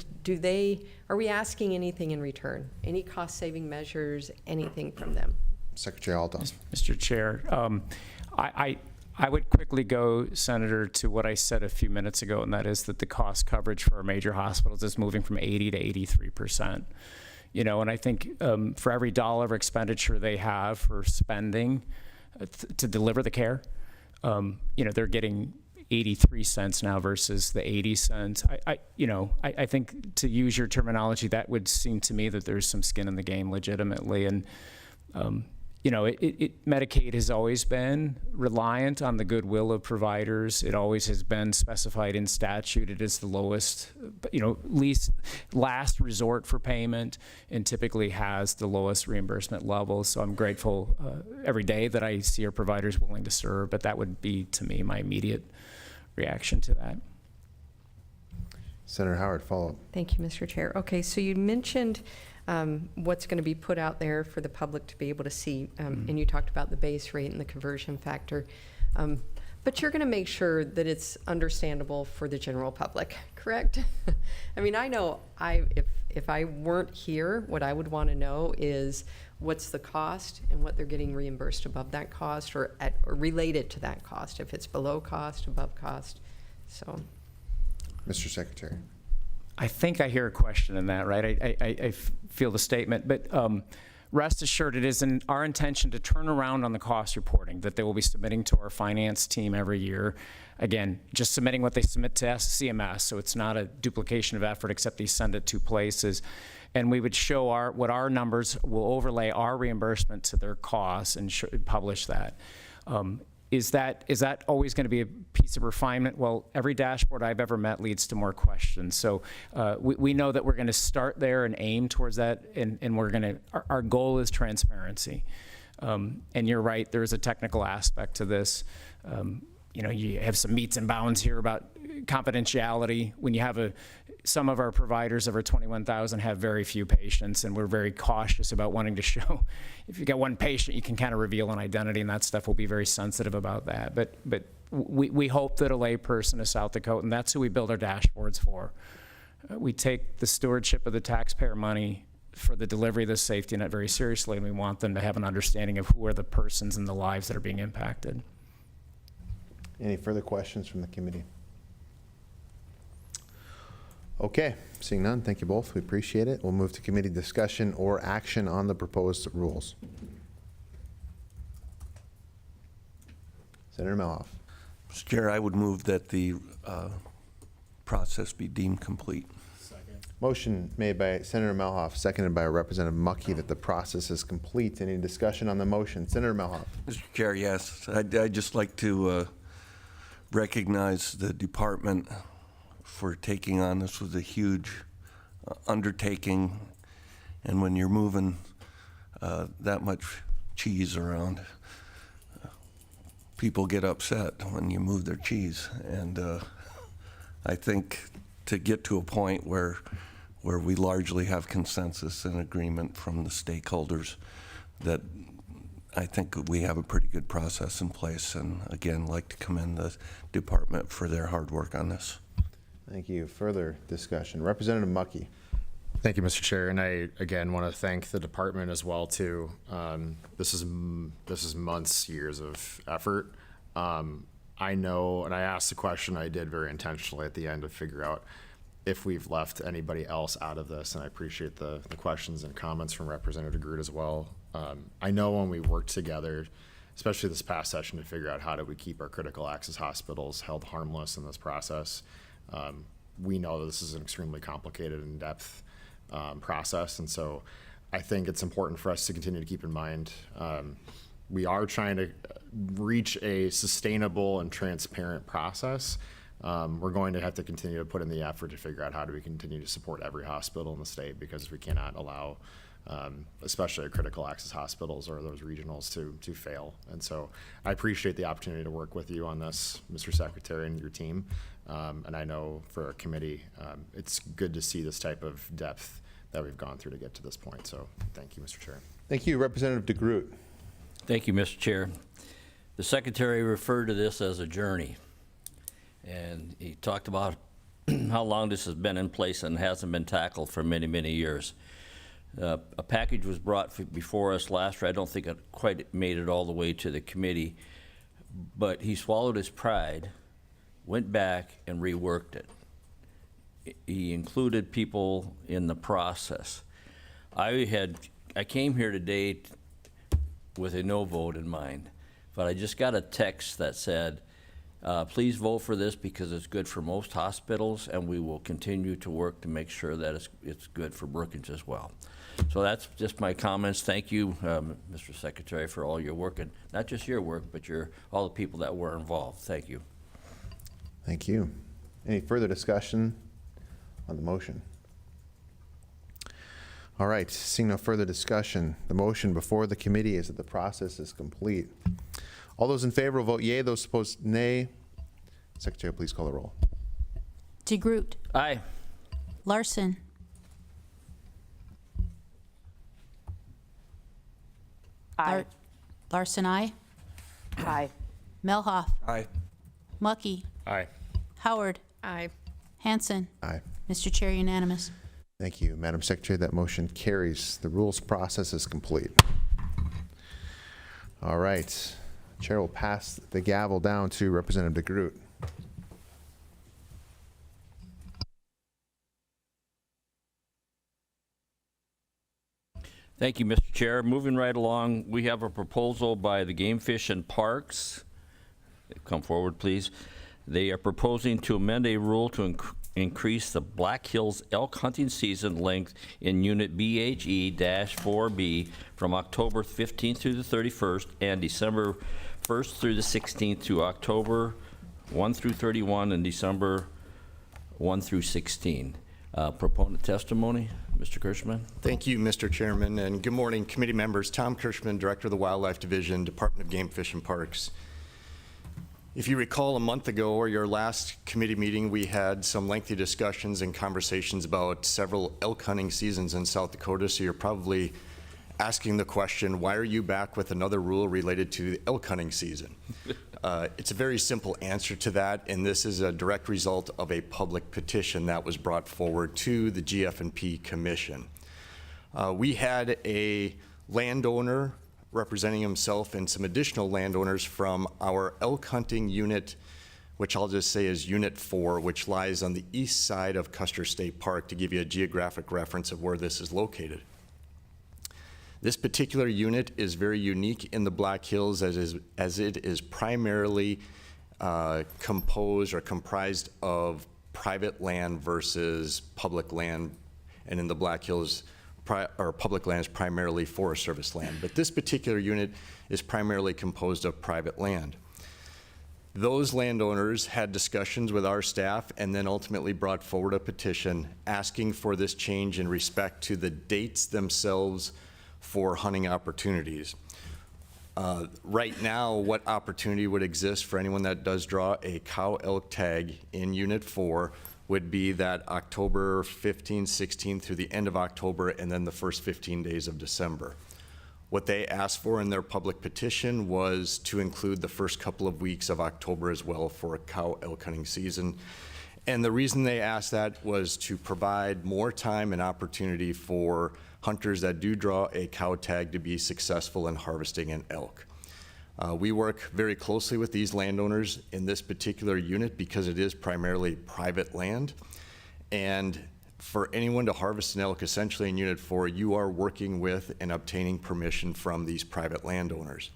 are we asking anything in return? Any cost-saving measures, anything from them? Secretary Altoff. Mr. Chair, I would quickly go, Senator, to what I said a few minutes ago, and that is that the cost coverage for our major hospitals is moving from 80 to 83%. And I think for every dollar of expenditure they have for spending to deliver the care, they're getting 83 cents now versus the 80 cents. I think, to use your terminology, that would seem to me that there's some skin in the game legitimately. And Medicaid has always been reliant on the goodwill of providers. It always has been specified in statute. It is the lowest, last resort for payment, and typically has the lowest reimbursement level. So I'm grateful every day that I see our providers willing to serve, but that would be, to me, my immediate reaction to that. Senator Howard, follow up. Thank you, Mr. Chair. Okay, so you mentioned what's going to be put out there for the public to be able to see, and you talked about the base rate and the conversion factor, but you're going to make sure that it's understandable for the general public, correct? I mean, I know if I weren't here, what I would want to know is what's the cost and what they're getting reimbursed above that cost, or related to that cost, if it's below cost, above cost. So, Mr. Secretary. I think I hear a question in that, right? I feel the statement, but rest assured it is our intention to turn around on the cost reporting that they will be submitting to our finance team every year. Again, just submitting what they submit to CMS, so it's not a duplication of effort, except they send it 2 places. And we would show what our numbers will overlay our reimbursement to their costs and publish that. Is that always going to be a piece of refinement? Well, every dashboard I've ever met leads to more questions. So we know that we're going to start there and aim towards that, and we're going to. Our goal is transparency. And you're right, there is a technical aspect to this. You have some meets and bounds here about confidentiality. When you have some of our providers, over 21,000, have very few patients, and we're very cautious about wanting to show. If you got one patient, you can kind of reveal an identity, and that stuff will be very sensitive about that. But we hope that a layperson is South Dakota, and that's who we build our dashboards for. We take the stewardship of the taxpayer money for the delivery of the safety net very seriously, and we want them to have an understanding of who are the persons and the lives that are being impacted. Any further questions from the committee? Okay, seeing none, thank you both. We appreciate it. We'll move to committee discussion or action on the proposed rules. Senator Melhoff. Mr. Chair, I would move that the process be deemed complete. Motion made by Senator Melhoff, seconded by Representative Mucky, that the process is complete. Any discussion on the motion? Senator Melhoff. Mr. Chair, yes. I'd just like to recognize the department for taking on this. Was a huge undertaking, and when you're moving that much cheese around, people get upset when you move their cheese. And I think to get to a point where we largely have consensus and agreement from the stakeholders, that I think we have a pretty good process in place. And again, like to commend the department for their hard work on this. Thank you. Further discussion. Representative Mucky. Thank you, Mr. Chair, and I again want to thank the department as well too. This is months, years of effort. I know, and I asked the question I did very intentionally at the end to figure out if we've left anybody else out of this, and I appreciate the questions and comments from Representative Groot as well. I know when we worked together, especially this past session, to figure out how do we keep our critical access hospitals held harmless in this process. We know that this is an extremely complicated and in-depth process, and so I think it's important for us to continue to keep in mind we are trying to reach a sustainable and transparent process. We're going to have to continue to put in the effort to figure out how do we continue to support every hospital in the state, because we cannot allow especially our critical access hospitals or those regionals to fail. And so I appreciate the opportunity to work with you on this, Mr. Secretary, and your team. And I know for our committee, it's good to see this type of depth that we've gone through to get to this point. So thank you, Mr. Chair. Thank you. Representative DeGroot. Thank you, Mr. Chair. The Secretary referred to this as a journey, and he talked about how long this has been in place and hasn't been tackled for many, many years. A package was brought before us last year. I don't think it quite made it all the way to the committee, but he swallowed his pride, went back and reworked it. He included people in the process. I came here today with a no vote in mind, but I just got a text that said, please vote for this because it's good for most hospitals, and we will continue to work to make sure that it's good for Brookings as well. So that's just my comments. Thank you, Mr. Secretary, for all your work, and not just your work, but all the people that were involved. Thank you. Thank you. Any further discussion on the motion? All right, seeing no further discussion, the motion before the committee is that the process is complete. All those in favor will vote yea, those opposed nay. Secretary, please call the roll. DeGroot, Aye. Larson, Aye. Larson, aye. Aye. Melhoff, Aye. Mucky, Aye. Howard, Aye. Hanson. Aye. Mr. Chair, unanimous. Thank you, Madam Secretary. That motion carries. The rules process is complete. All right. Chair will pass the gavel down to Representative DeGroot. Thank you, Mr. Chair. Moving right along, we have a proposal by the Game Fish and Parks. Come forward, please. They are proposing to amend a rule to increase the Black Hills elk hunting season length in Unit BHE-4B from October 15th through the 31st and December 1st through the 16th to October 1 through 31 and December 1 through 16. Proponent testimony, Mr. Kirschman. Thank you, Mr. Chairman, and good morning, committee members. Tom Kirschman, Director of the Wildlife Division, Department of Game, Fish, and Parks. If you recall, a month ago, or your last committee meeting, we had some lengthy discussions and conversations about several elk hunting seasons in South Dakota, so you're probably asking the question, why are you back with another rule related to the elk hunting season? It's a very simple answer to that, and this is a direct result of a public petition that was brought forward to the GF&P Commission. We had a landowner representing himself and some additional landowners from our elk hunting unit, which I'll just say is Unit 4, which lies on the east side of Custer State Park, to give you a geographic reference of where this is located. This particular unit is very unique in the Black Hills as it is primarily composed or comprised of private land versus public land, and in the Black Hills, public land is primarily Forest Service land, but this particular unit is primarily composed of private land. Those landowners had discussions with our staff and then ultimately brought forward a petition asking for this change in respect to the dates themselves for hunting opportunities. Right now, what opportunity would exist for anyone that does draw a cow elk tag in Unit 4 would be that October 15, 16 through the end of October, and then the first 15 days of December. What they asked for in their public petition was to include the first couple of weeks of October as well for a cow elk hunting season. And the reason they asked that was to provide more time and opportunity for hunters that do draw a cow tag to be successful in harvesting an elk. We work very closely with these landowners in this particular unit because it is primarily private land. And for anyone to harvest an elk, essentially in Unit 4, you are working with and obtaining permission from these private landowners.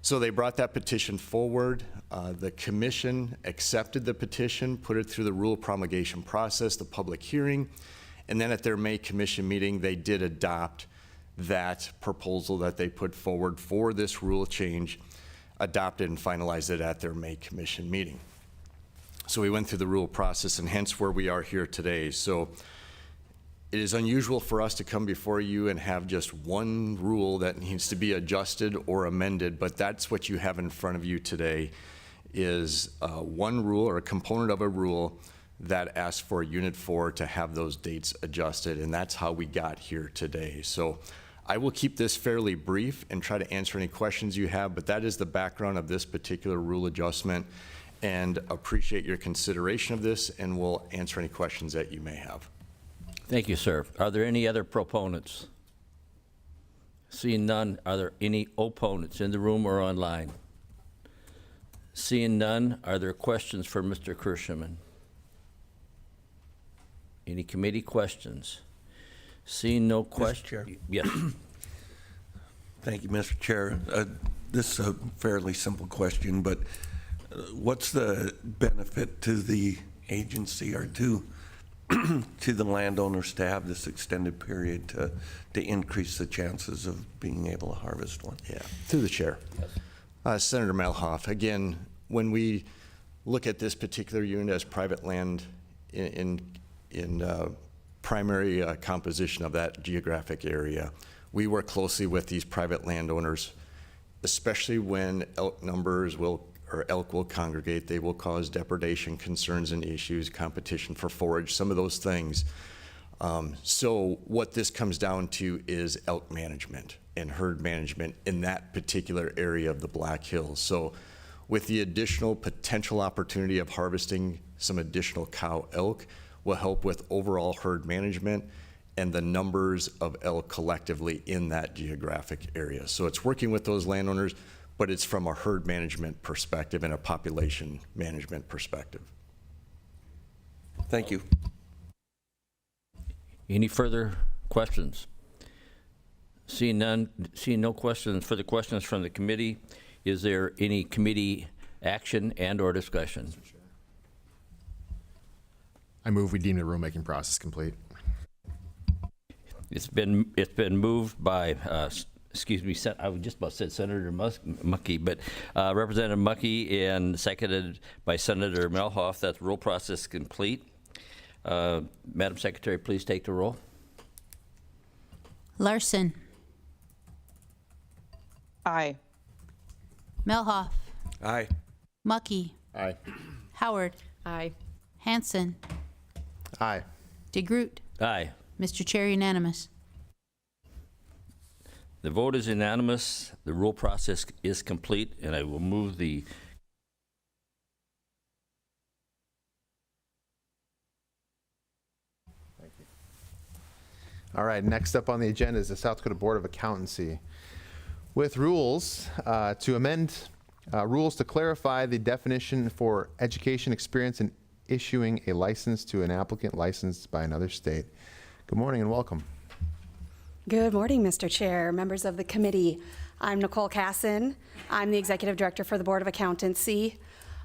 So they brought that petition forward. The commission accepted the petition, put it through the rule promulgation process, the public hearing, and then at their May commission meeting, they did adopt that proposal that they put forward for this rule change, adopted and finalized it at their May commission meeting. So we went through the rule process, and hence where we are here today. So it is unusual for us to come before you and have just one rule that needs to be adjusted or amended, but that's what you have in front of you today, is one rule or a component of a rule that asks for Unit 4 to have those dates adjusted, and that's how we got here today. So I will keep this fairly brief and try to answer any questions you have, but that is the background of this particular rule adjustment, and appreciate your consideration of this, and we'll answer any questions that you may have. Thank you, sir. Are there any other proponents? Seeing none, are there any opponents in the room or online? Seeing none, are there questions for Mr. Kirschman? Any committee questions? Seeing no questions. Chair. Yes. Thank you, Mr. Chair. This is a fairly simple question, but what's the benefit to the agency or to the landowners to have this extended period to increase the chances of being able to harvest one? Yeah, through the chair. Senator Melhoff, again, when we look at this particular unit as private land in primary composition of that geographic area, we work closely with these private landowners, especially when elk numbers or elk will congregate. They will cause depredation concerns and issues, competition for forage, some of those things. So what this comes down to is elk management and herd management in that particular area of the Black Hills. So with the additional potential opportunity of harvesting some additional cow elk will help with overall herd management and the numbers of elk collectively in that geographic area. So it's working with those landowners, but it's from a herd management perspective and a population management perspective. Thank you. Any further questions? Seeing none, seeing no questions, further questions from the committee, is there any committee action and/or discussion? I move we deem the rulemaking process complete. It's been moved by, excuse me, I was just about to say Senator Muckey, but Representative Muckey, and seconded by Senator Melhoff that the rule process complete. Madam Secretary, please take the roll. Larson. Aye. Melhoff. Aye. Muckey. Aye. Howard. Aye. Hanson. Aye. DeGroot. Aye. Mr. Chair, unanimous. The vote is unanimous. The rule process is complete, and I will move the All right, next up on the agenda is the South Dakota Board of Accountancy. With rules to amend rules to clarify the definition for education experience in issuing a license to an applicant licensed by another state. Good morning and welcome. Good morning, Mr. Chair, members of the committee. I'm Nicole Casson. I'm the Executive Director for the Board of Accountancy.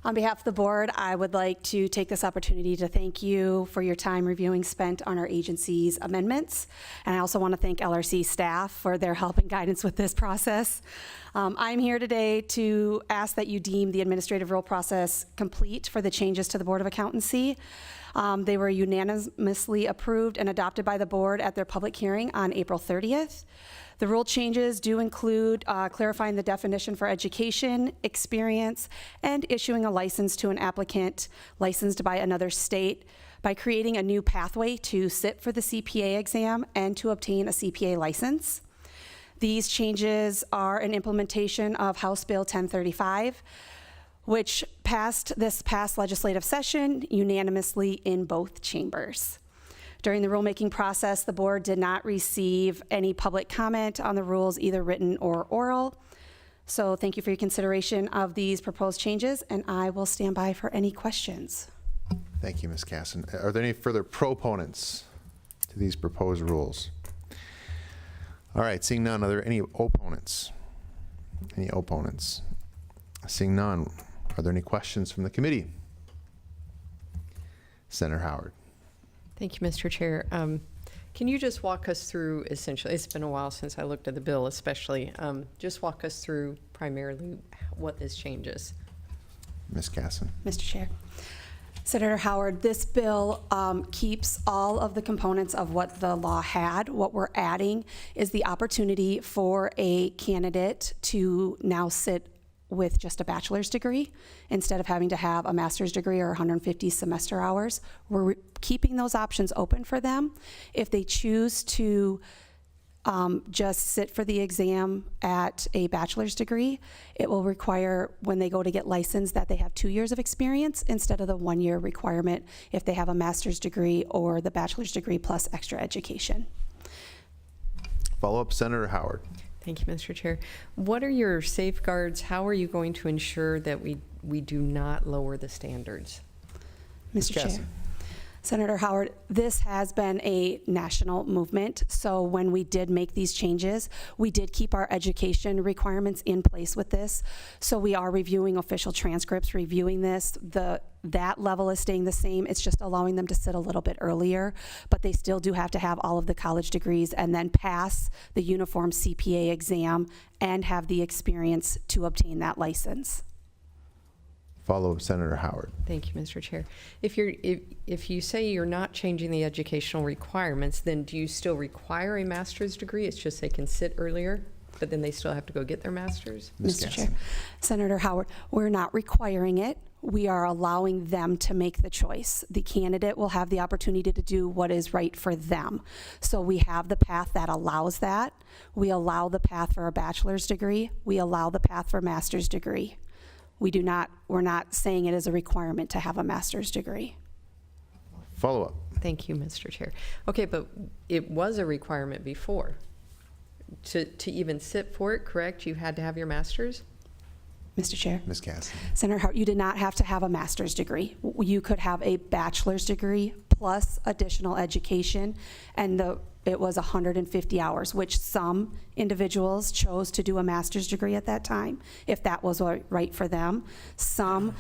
On behalf of the board, I would like to take this opportunity to thank you for your time reviewing spent on our agency's amendments. And I also want to thank LRC staff for their help and guidance with this process. I'm here today to ask that you deem the administrative rule process complete for the changes to the Board of Accountancy. They were unanimously approved and adopted by the board at their public hearing on April 30th. The rule changes do include clarifying the definition for education, experience, and issuing a license to an applicant licensed by another state by creating a new pathway to sit for the CPA exam and to obtain a CPA license. These changes are an implementation of House Bill 1035, which passed this past legislative session unanimously in both chambers. During the rulemaking process, the board did not receive any public comment on the rules, either written or oral. So thank you for your consideration of these proposed changes, and I will stand by for any questions. Thank you, Ms. Casson. Are there any further proponents to these proposed rules? All right, seeing none, are there any opponents? Any opponents? Seeing none, are there any questions from the committee? Senator Howard. Thank you, Mr. Chair. Can you just walk us through, essentially, it's been a while since I looked at the bill especially, just walk us through primarily what this changes? Ms. Casson. Mr. Chair. Senator Howard, this bill keeps all of the components of what the law had. What we're adding is the opportunity for a candidate to now sit with just a bachelor's degree instead of having to have a master's degree or 150 semester hours. We're keeping those options open for them. If they choose to just sit for the exam at a bachelor's degree, it will require, when they go to get licensed, that they have 2 years of experience instead of the 1 year requirement if they have a master's degree or the bachelor's degree plus extra education. Follow-up, Senator Howard. Thank you, Mr. Chair. What are your safeguards? How are you going to ensure that we do not lower the standards? Mr. Chair. Casson. Senator Howard, this has been a national movement. So when we did make these changes, we did keep our education requirements in place with this. So we are reviewing official transcripts, reviewing this. That level is staying the same. It's just allowing them to sit a little bit earlier, but they still do have to have all of the college degrees and then pass the uniform CPA exam and have the experience to obtain that license. Follow-up, Senator Howard. Thank you, Mr. Chair. If you say you're not changing the educational requirements, then do you still require a master's degree? It's just they can sit earlier, but then they still have to go get their master's? Ms. Mr. Casson. Chair. Senator Howard, we're not requiring it. We are allowing them to make the choice. The candidate will have the opportunity to do what is right for them. So we have the path that allows that. We allow the path for a bachelor's degree. We allow the path for a master's degree. We're not saying it is a requirement to have a master's degree. Follow-up. Thank you, Mr. Chair. Okay, but it was a requirement before. To even sit for it, correct? You had to have your master's? Mr. Chair. Ms. Casson. Senator Hart, you did not have to have a master's degree. You could have a bachelor's degree plus additional education, and it was 150 hours, which some individuals chose to do a master's degree at that time, if that was right for them. Some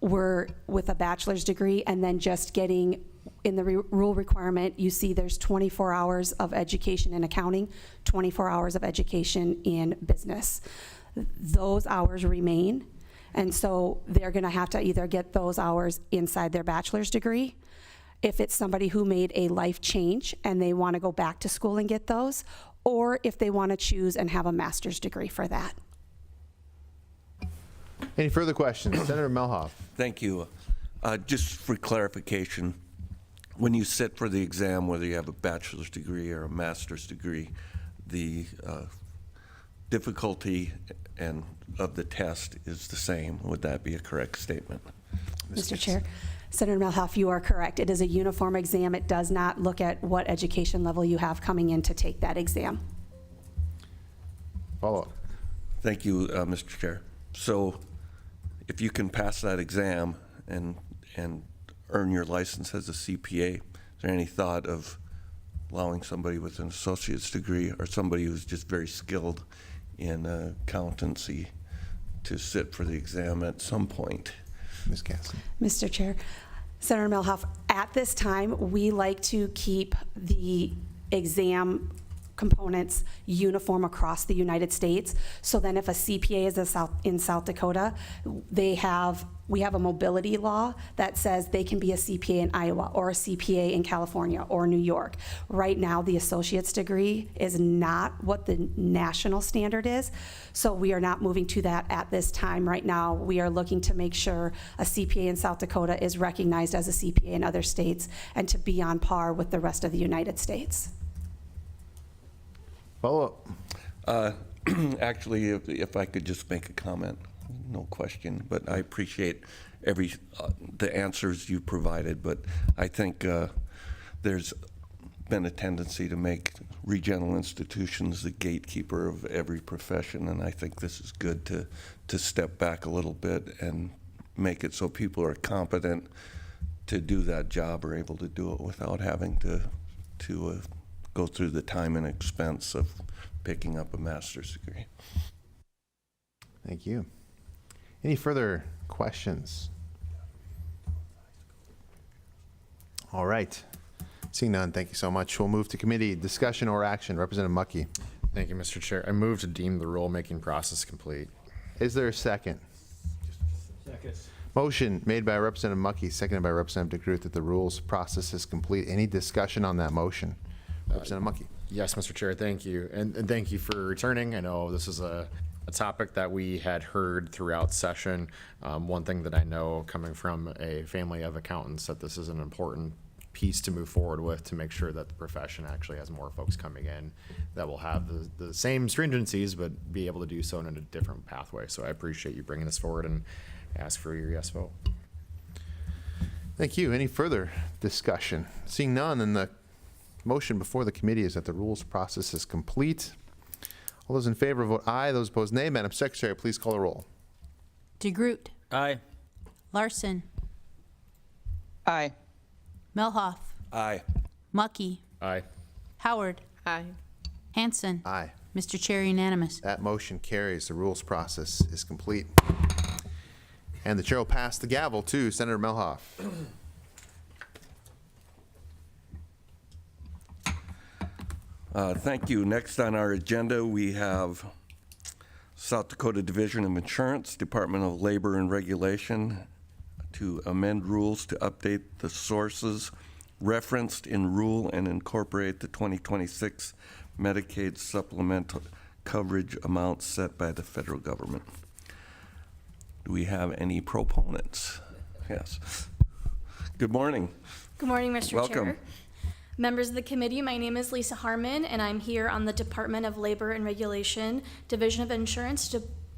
were with a bachelor's degree and then just getting, in the rule requirement, you see there's 24 hours of education in accounting, 24 hours of education in business. Those hours remain, and so they're going to have to either get those hours inside their bachelor's degree, if it's somebody who made a life change and they want to go back to school and get those, or if they want to choose and have a master's degree for that. Any further questions? Senator Melhoff. Thank you. Just for clarification, when you sit for the exam, whether you have a bachelor's degree or a master's degree, the difficulty of the test is the same. Would that be a correct statement? Mr. Chair. Senator Melhoff, you are correct. It is a uniform exam. It does not look at what education level you have coming in to take that exam. Follow up. Thank you, Mr. Chair. So if you can pass that exam and earn your license as a CPA, is there any thought of allowing somebody with an associate's degree or somebody who's just very skilled in accountancy to sit for the exam at some point? Ms. Casson. Mr. Chair, Senator Melhoff, at this time, we like to keep the exam components uniform across the United States. So then if a CPA is in South Dakota, we have a mobility law that says they can be a CPA in Iowa or a CPA in California or New York. Right now, the associate's degree is not what the national standard is. So we are not moving to that at this time. Right now, we are looking to make sure a CPA in South Dakota is recognized as a CPA in other states and to be on par with the rest of the United States. Follow up. Actually, if I could just make a comment no question. But I appreciate the answers you provided. But I think there's been a tendency to make regional institutions the gatekeeper of every profession, and I think this is good to step back a little bit and make it so people are competent to do that job, are able to do it without having to go through the time and expense of picking up a master's degree. Thank you. Any further questions? All right. Seeing none, thank you so much. We'll move to committee discussion or action. Representative Mucky. Thank you, Mr. Chair. I move to deem the rulemaking process complete. Is there a second? Second. Motion made by Representative Mucky, seconded by Representative DeGroot that the rules process is complete. Any discussion on that motion? Representative Mucky. Yes, Mr. Chair, thank you. And thank you for returning. I know this is a topic that we had heard throughout session. One thing that I know coming from a family of accountants that this is an important piece to move forward with to make sure that the profession actually has more folks coming in that will have the same stringencies but be able to do so in a different pathway. So I appreciate you bringing this forward and ask for your yes vote. Thank you. Any further discussion? Seeing none, then the motion before the committee is that the rules process is complete. All those in favor vote aye. Those opposed nay. Madam Secretary, please call the roll. DeGroot, Aye. Larson, Aye. Melhoff, Aye. Mucky, Aye. Howard, Aye. Hanson. Aye. Mr. Chair, unanimous. That motion carries. The rules process is complete. And the chair will pass the gavel to Senator Melhoff. Thank you. Next on our agenda, we have South Dakota Division of Insurance, Department of Labor and Regulation, to amend rules to update the sources referenced in rule and incorporate the 2026 Medicaid supplemental coverage amounts set by the federal government. Do we have any proponents? Yes. Good morning. Good morning, Mr. Welcome. Chair. Members of the committee, my name is Lisa Harmon, and I'm here on the Department of Labor and Regulation, Division of Insurance,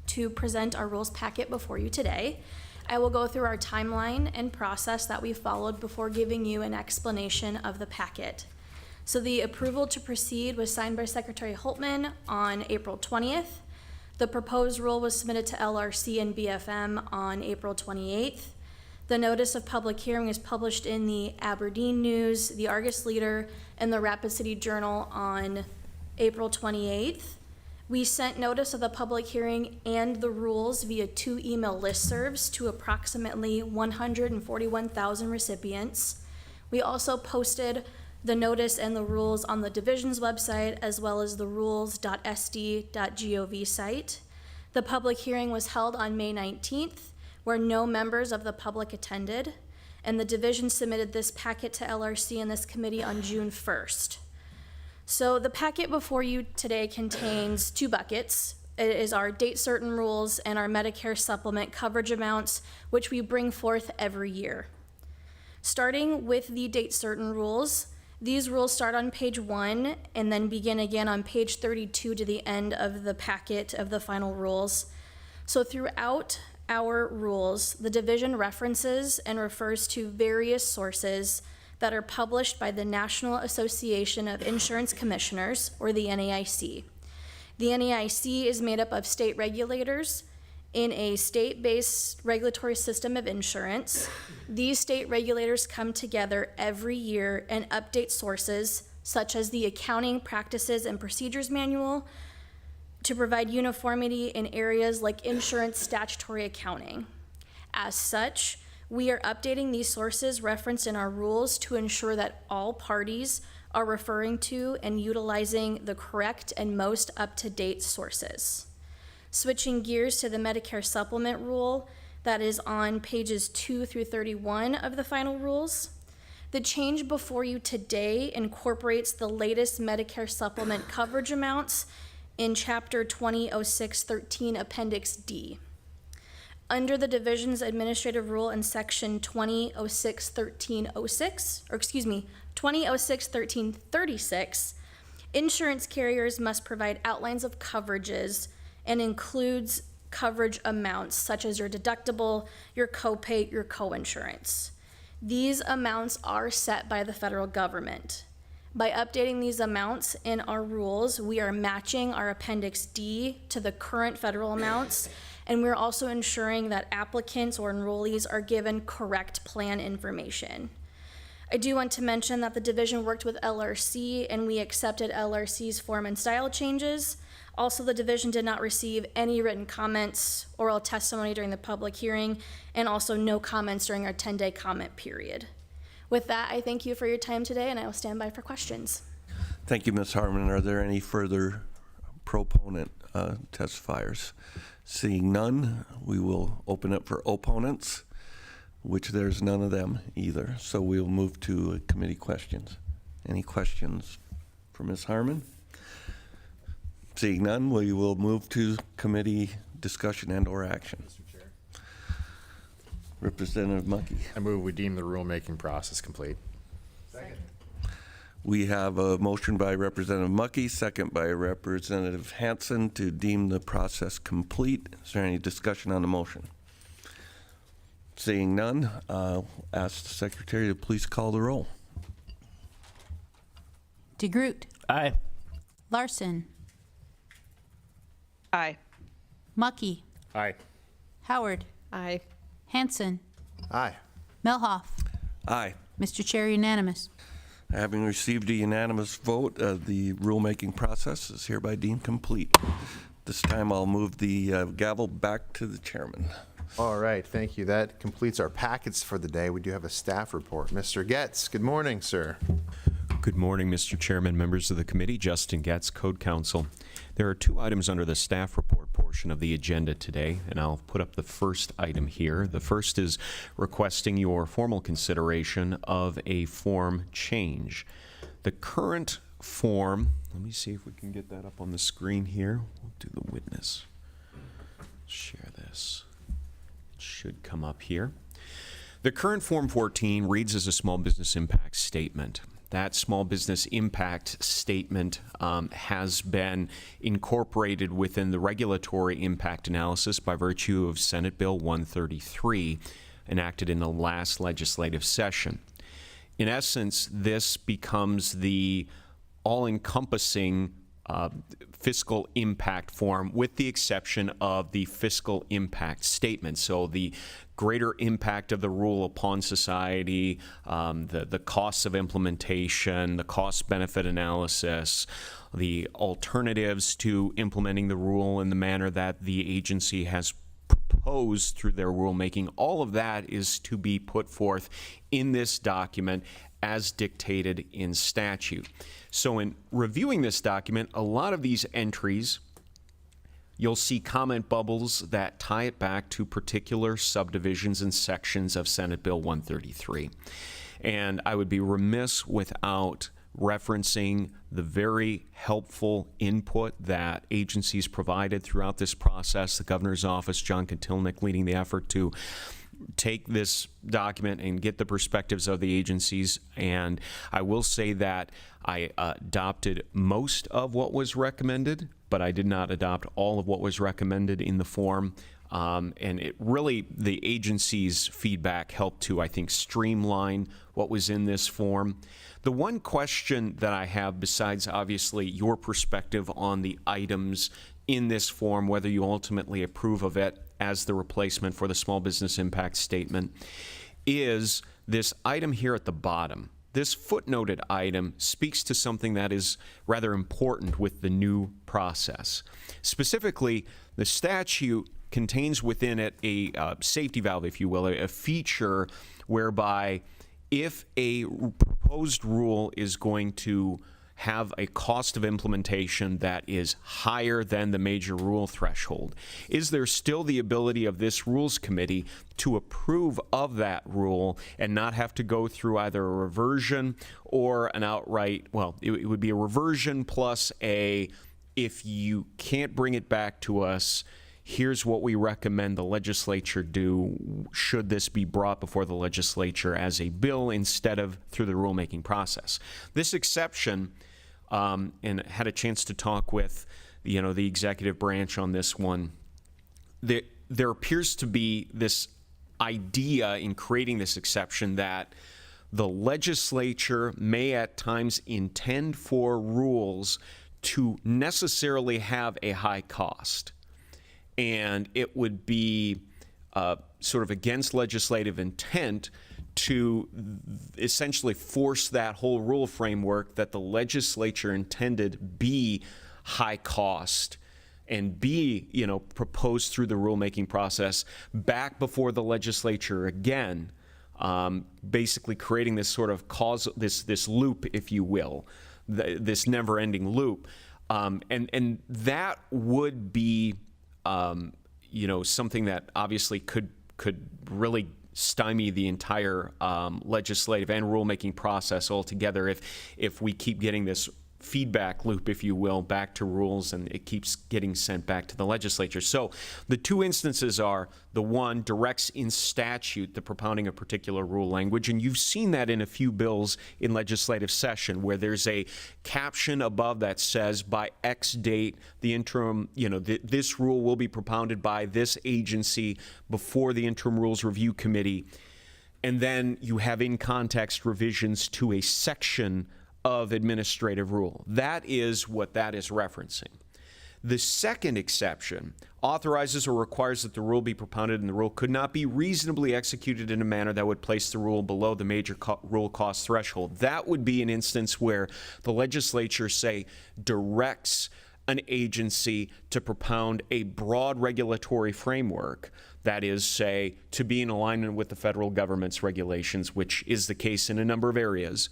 to present our rules packet before you today. I will go through our timeline and process that we followed before giving you an explanation of the packet. So the approval to proceed was signed by Secretary Holtman on April 20th. The proposed rule was submitted to LRC and BFM on April 28th. The notice of public hearing is published in the Aberdeen News, the Argus Leader, and the Rapid City Journal on April 28th. We sent notice of the public hearing and the rules via 2 email listservs to approximately 141,000 recipients. We also posted the notice and the rules on the division's website as well as the rules.sd.gov site. The public hearing was held on May 19th, where no members of the public attended, and the division submitted this packet to LRC and this committee on June 1st. So the packet before you today contains 2 buckets. It is our date certain rules and our Medicare supplement coverage amounts, which we bring forth every year. Starting with the date certain rules, these rules start on page 1 and then begin again on page 32 to the end of the packet of the final rules. So throughout our rules, the division references and refers to various sources that are published by the National Association of Insurance Commissioners, or the NAIC. The NAIC is made up of state regulators in a state-based regulatory system of insurance. These state regulators come together every year and update sources such as the Accounting Practices and Procedures Manual to provide uniformity in areas like insurance statutory accounting. As such, we are updating these sources referenced in our rules to ensure that all parties are referring to and utilizing the correct and most up-to-date sources. Switching gears to the Medicare supplement rule that is on pages 2 through 31 of the final rules. The change before you today incorporates the latest Medicare supplement coverage amounts in Chapter 2006-13 Appendix D. Under the division's administrative rule in Section 2006-1336, insurance carriers must provide outlines of coverages and includes coverage amounts, such as your deductible, your copay, your coinsurance. These amounts are set by the federal government. By updating these amounts in our rules, we are matching our Appendix D to the current federal amounts, and we're also ensuring that applicants or enrollees are given correct plan information. I do want to mention that the division worked with LRC and we accepted LRC's form and style changes. Also, the division did not receive any written comments, oral testimony during the public hearing, and also no comments during our 10-day comment period. With that, I thank you for your time today, and I will stand by for questions. Thank you, Ms. Harmon. Are there any further proponent testifiers? Seeing none, we will open up for opponents, which there's none of them either. So we'll move to committee questions. Any questions for Ms. Harmon? Seeing none, we will move to committee discussion and/or action. Mr. Chair. Representative Mucky. I move we deem the rulemaking process complete. Second. We have a motion by Representative Mucky, second by Representative Hansen to deem the process complete. Is there any discussion on the motion? Seeing none, I'll ask the Secretary to please call the roll. DeGroot, Aye. Larson, Aye. Mucky, Aye. Howard, Aye. Hanson, Aye. Melhoff. Aye. Mr. Chair, unanimous. Having received a unanimous vote, the rulemaking process is hereby deemed complete. This time I'll move the gavel back to the chairman. All right, thank you. That completes our packets for the day. We do have a staff report. Mr. Getz, good morning, sir. Good morning, Mr. Chairman, members of the committee. Justin Getz, Code Counsel. There are two items under the staff report portion of the agenda today, and I'll put up the first item here. The first is requesting your formal consideration of a form change. The current form, let me see if we can get that up on the screen here. We'll do the witness. Share this. It should come up here. The current Form 14 reads as a small business impact statement. That small business impact statement has been incorporated within the regulatory impact analysis by virtue of Senate Bill 133, enacted in the last legislative session. In essence, this becomes the all-encompassing fiscal impact form, with the exception of the fiscal impact statement. So the greater impact of the rule upon society, the costs of implementation, the cost-benefit analysis, the alternatives to implementing the rule in the manner that the agency has proposed through their rulemaking, all of that is to be put forth in this document as dictated in statute. So in reviewing this document, a lot of these entries, you'll see comment bubbles that tie it back to particular subdivisions and sections of Senate Bill 133. And I would be remiss without referencing the very helpful input that agencies provided throughout this process. The governor's office, John Kotilnik, leading the effort to take this document and get the perspectives of the agencies. And I will say that I adopted most of what was recommended, but I did not adopt all of what was recommended in the form. And it really, the agency's feedback helped to, I think, streamline what was in this form. The one question that I have, besides obviously your perspective on the items in this form, whether you ultimately approve of it as the replacement for the small business impact statement, is this item here at the bottom. This footnoted item speaks to something that is rather important with the new process. Specifically, the statute contains within it a safety valve, if you will, a feature whereby if a proposed rule is going to have a cost of implementation that is higher than the major rule threshold, is there still the ability of this rules committee to approve of that rule and not have to go through either a reversion or an outright, well, it would be a reversion plus a, if you can't bring it back to us, here's what we recommend the legislature do should this be brought before the legislature as a bill instead of through the rulemaking process. This exception, and had a chance to talk with, the executive branch on this one, there appears to be this idea in creating this exception that the legislature may at times intend for rules to necessarily have a high cost. And it would be sort of against legislative intent to essentially force that whole rule framework that the legislature intended be high cost and be, proposed through the rulemaking process back before the legislature again, basically creating this sort of this loop, if you will, this never-ending loop, and that would be, something that obviously could really stymie the entire legislative and rulemaking process altogether if we keep getting this feedback loop, if you will, back to rules, and it keeps getting sent back to the legislature. So the two instances are, the one directs in statute the propounding of particular rule language, and you've seen that in a few bills in legislative session where there's a caption above that says by X date the interim, this rule will be propounded by this agency before the Interim Rules Review Committee, and then you have in context revisions to a section of administrative rule. That is what that is referencing. The second exception authorizes or requires that the rule be propounded and the rule could not be reasonably executed in a manner that would place the rule below the major rule cost threshold. That would be an instance where the legislature, say, directs an agency to propound a broad regulatory framework that is, say, to be in alignment with the federal government's regulations, which is the case in a number of areas.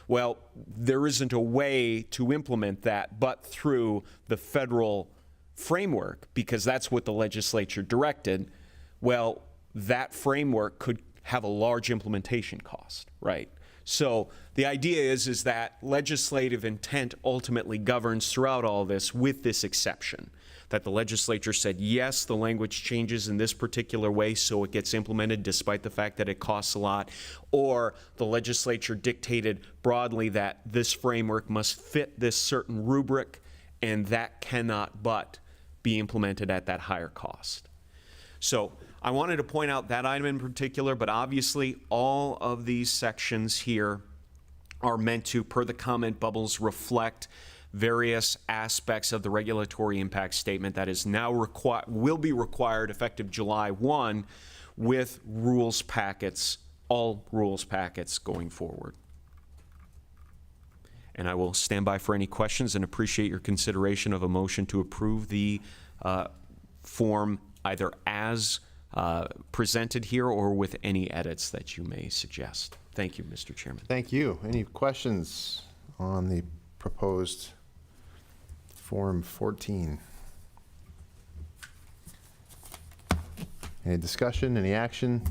Well, there isn't a way to implement that but through the federal framework, because that's what the legislature directed. Well, that framework could have a large implementation cost, right? So the idea is that legislative intent ultimately governs throughout all this, with this exception, that the legislature said, yes, the language changes in this particular way, so it gets implemented despite the fact that it costs a lot, or the legislature dictated broadly that this framework must fit this certain rubric, and that cannot but be implemented at that higher cost. So I wanted to point out that item in particular, but obviously all of these sections here are meant to, per the comment bubbles, reflect various aspects of the regulatory impact statement that is now will be required effective July 1 with rules packets, all rules packets going forward. And I will stand by for any questions and appreciate your consideration of a motion to approve the form either as presented here or with any edits that you may suggest. Thank you, Mr. Chairman. Thank you. Any questions on the proposed Form 14? Any discussion, any action?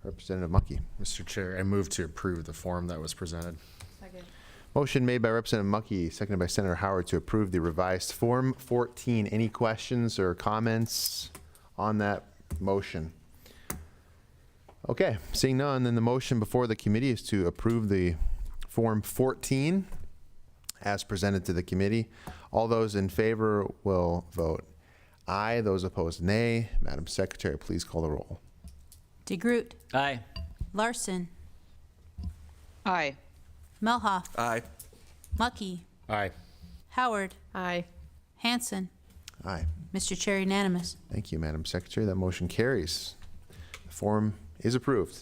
Representative Mucky. Mr. Chair, I move to approve the form that was presented. Second. Motion made by Representative Mucky, seconded by Senator Howard to approve the revised Form 14. Any questions or comments on that motion? Okay, seeing none, then the motion before the committee is to approve the Form 14 as presented to the committee. All those in favor will vote aye. Those opposed, nay. Madam Secretary, please call the roll. DeGroot. Aye. Larson. Aye. Melhoff. Aye. Mucky. Aye. Howard. Aye. Hanson. Aye. Mr. Chair, unanimous. Thank you, Madam Secretary. That motion carries. The form is approved.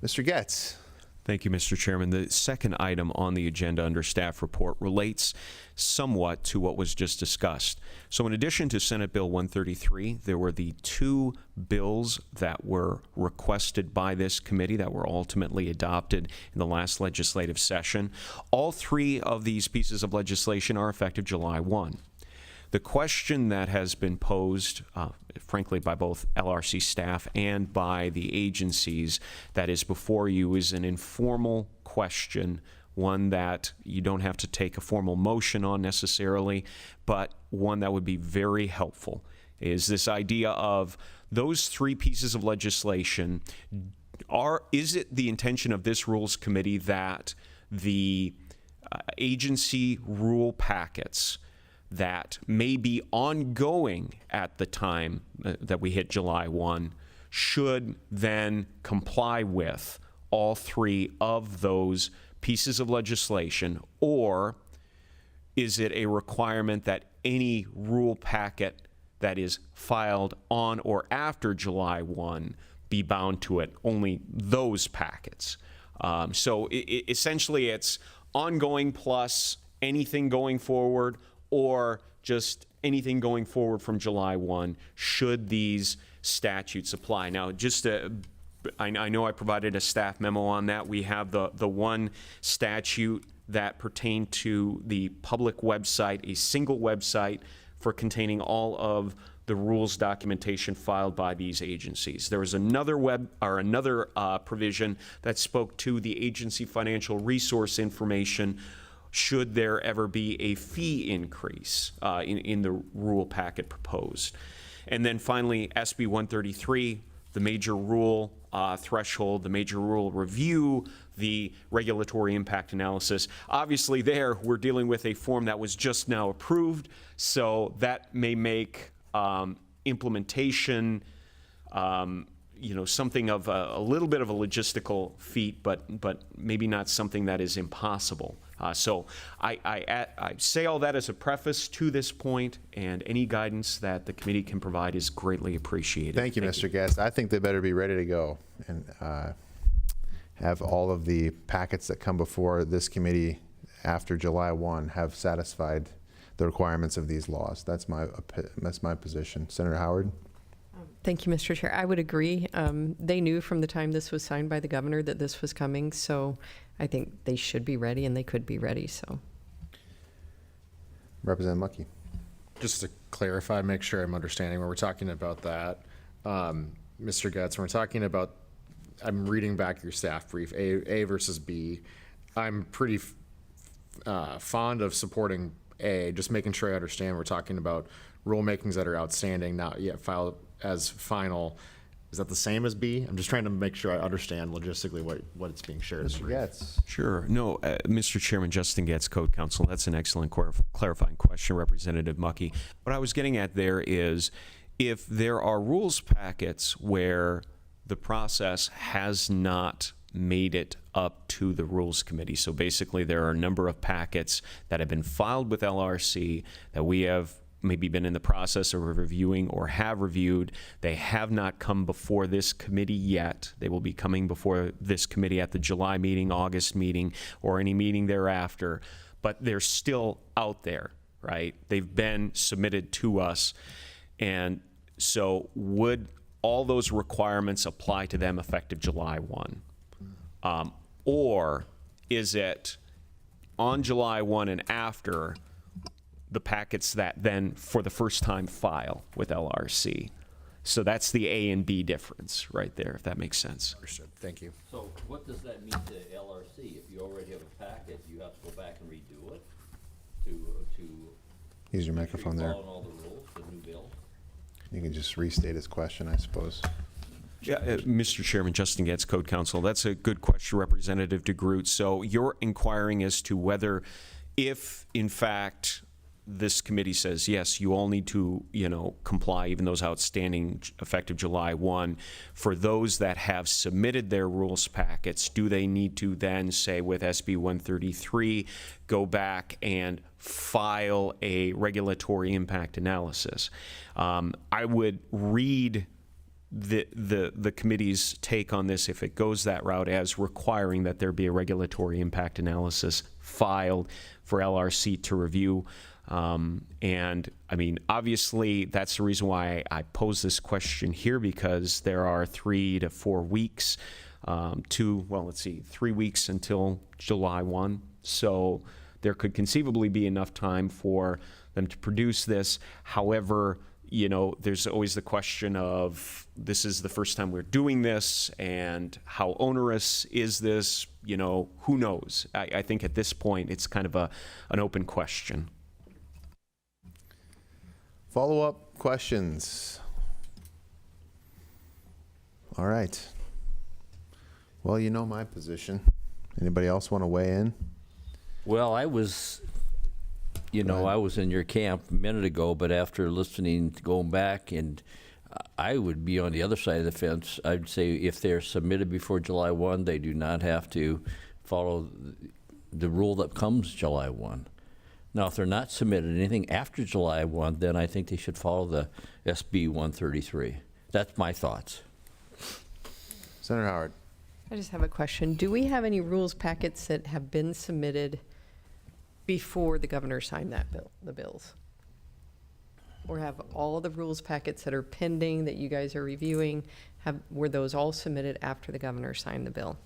Mr. Getz. Thank you, Mr. Chairman. The second item on the agenda under staff report relates somewhat to what was just discussed. So in addition to Senate Bill 133, there were the two bills that were requested by this committee that were ultimately adopted in the last legislative session. All three of these pieces of legislation are effective July 1. The question that has been posed, frankly, by both LRC staff and by the agencies that is before you is an informal question, one that you don't have to take a formal motion on necessarily, but one that would be very helpful, is this idea of those three pieces of legislation. Is it the intention of this Rules Committee that the agency rule packets that may be ongoing at the time that we hit July 1 should then comply with all three of those pieces of legislation, or is it a requirement that any rule packet that is filed on or after July 1 be bound to it, only those packets? So essentially it's ongoing plus anything going forward, or just anything going forward from July 1 should these statutes apply. Now, just I know I provided a staff memo on that. We have the one statute that pertained to the public website, a single website for containing all of the rules documentation filed by these agencies. There was another provision that spoke to the agency financial resource information should there ever be a fee increase in the rule packet proposed. And then finally, SB 133, the major rule threshold, the major rule review, the regulatory impact analysis. Obviously there, we're dealing with a form that was just now approved, so that may make implementation something of a little bit of a logistical feat, but maybe not something that is impossible. So I say all that as a preface to this point, and any guidance that the committee can provide is greatly appreciated. Thank you, Mr. Guest. I think they better be ready to go and have all of the packets that come before this committee after July 1 have satisfied the requirements of these laws. That's my position. Senator Howard? Thank you, Mr. Chair. I would agree. They knew from the time this was signed by the governor that this was coming, so I think they should be ready, and they could be ready. So, Representative Mucky. Just to clarify, make sure I'm understanding when we're talking about that, Mr. Getz, when we're talking about, I'm reading back your staff brief, A versus B. I'm pretty fond of supporting A, just making sure I understand we're talking about rulemakings that are outstanding, not yet filed as final. Is that the same as B? I'm just trying to make sure I understand logistically what it's being shared. Mr. Getz. Sure. No, Mr. Chairman, Justin Getz, Code Counsel. That's an excellent clarifying question, Representative Mucky. What I was getting at there is if there are rules packets where the process has not made it up to the Rules Committee. So basically there are a number of packets that have been filed with LRC that we have maybe been in the process of reviewing or have reviewed. They have not come before this committee yet. They will be coming before this committee at the July meeting, August meeting, or any meeting thereafter. But they're still out there, right? They've been submitted to us. And so would all those requirements apply to them effective July 1? Or is it on July 1 and after the packets that then for the first time file with LRC? So that's the A and B difference right there, if that makes sense. Understood. Thank you. So what does that mean to LRC? If you already have a packet, you have to go back and redo it to Use your microphone there. follow all the rules, the new bill? You can just restate his question, I suppose. Yeah, Mr. Chairman, Justin Getz, Code Counsel. That's a good question, Representative DeGroot. So you're inquiring as to whether, if in fact this committee says, yes, you all need to, comply, even those outstanding effective July 1, for those that have submitted their rules packets, do they need to then say with SB 133, go back and file a regulatory impact analysis? I would read the committee's take on this, if it goes that route, as requiring that there be a regulatory impact analysis filed for LRC to review. And I mean, obviously, that's the reason why I pose this question here, because there are 3 to 4 weeks, 3 weeks until July 1. So there could conceivably be enough time for them to produce this. However, there's always the question of, this is the first time we're doing this, and how onerous is this? Who knows? I think at this point, it's kind of an open question. Follow-up questions? All right. Well, you know my position. Anybody else want to weigh in? Well, I was You know, I was in your camp a minute ago, but after listening, going back, and I would be on the other side of the fence. I'd say if they're submitted before July 1, they do not have to follow the rule that comes July 1. Now, if they're not submitted anything after July 1, then I think they should follow the SB 133. That's my thoughts. Senator Howard. I just have a question. Do we have any rules packets that have been submitted before the governor signed the bills? Or have all the rules packets that are pending that you guys are reviewing, were those all submitted after the governor signed the bill?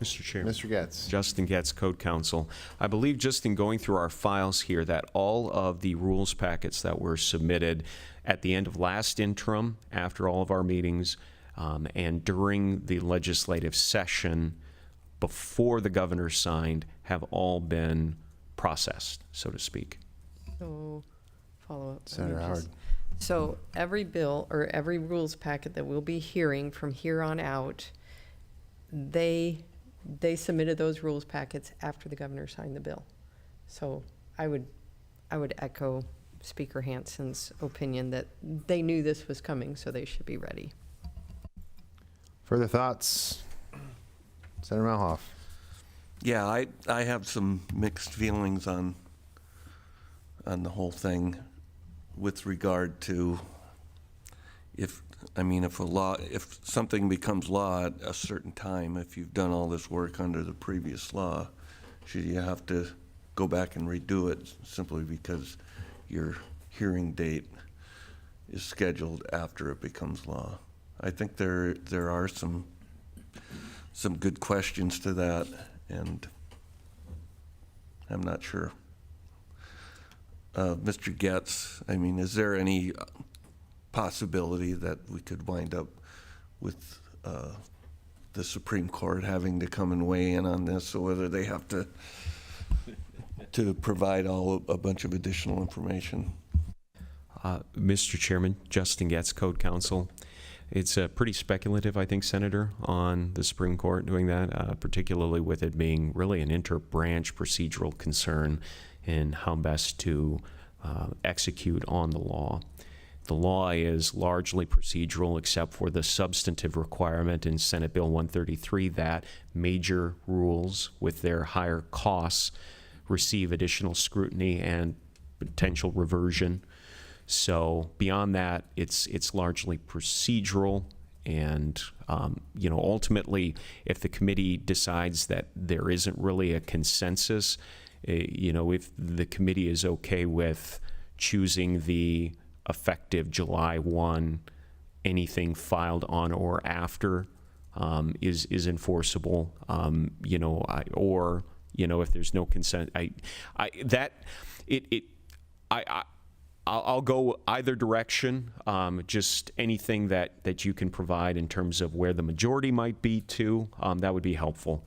Mr. Chairman. Mr. Getz. Justin Getz, Code Counsel. I believe just in going through our files here that all of the rules packets that were submitted at the end of last interim, after all of our meetings, and during the legislative session before the governor signed, have all been processed, so to speak. So, follow up. Senator Howard. So every bill or every rules packet that we'll be hearing from here on out, they submitted those rules packets after the governor signed the bill. So I would echo Speaker Hansen's opinion that they knew this was coming, so they should be ready. Further thoughts? Senator Malhoff. Yeah, I have some mixed feelings on the whole thing with regard to if something becomes law at a certain time, if you've done all this work under the previous law, should you have to go back and redo it simply because your hearing date is scheduled after it becomes law? I think there are some good questions to that, and I'm not sure. Mr. Getz, I mean, is there any possibility that we could wind up with the Supreme Court having to come and weigh in on this, or whether they have to provide a bunch of additional information? Mr. Chairman, Justin Getz, Code Counsel. It's pretty speculative, I think, Senator, on the Supreme Court doing that, particularly with it being really an inter-branch procedural concern in how best to execute on the law. The law is largely procedural except for the substantive requirement in Senate Bill 133 that major rules with their higher costs receive additional scrutiny and potential reversion. So beyond that, it's largely procedural, and ultimately, if the committee decides that there isn't really a consensus, if the committee is okay with choosing the effective July 1, anything filed on or after is enforceable. If there's no consent, I'll go either direction. Just anything that you can provide in terms of where the majority might be too, that would be helpful.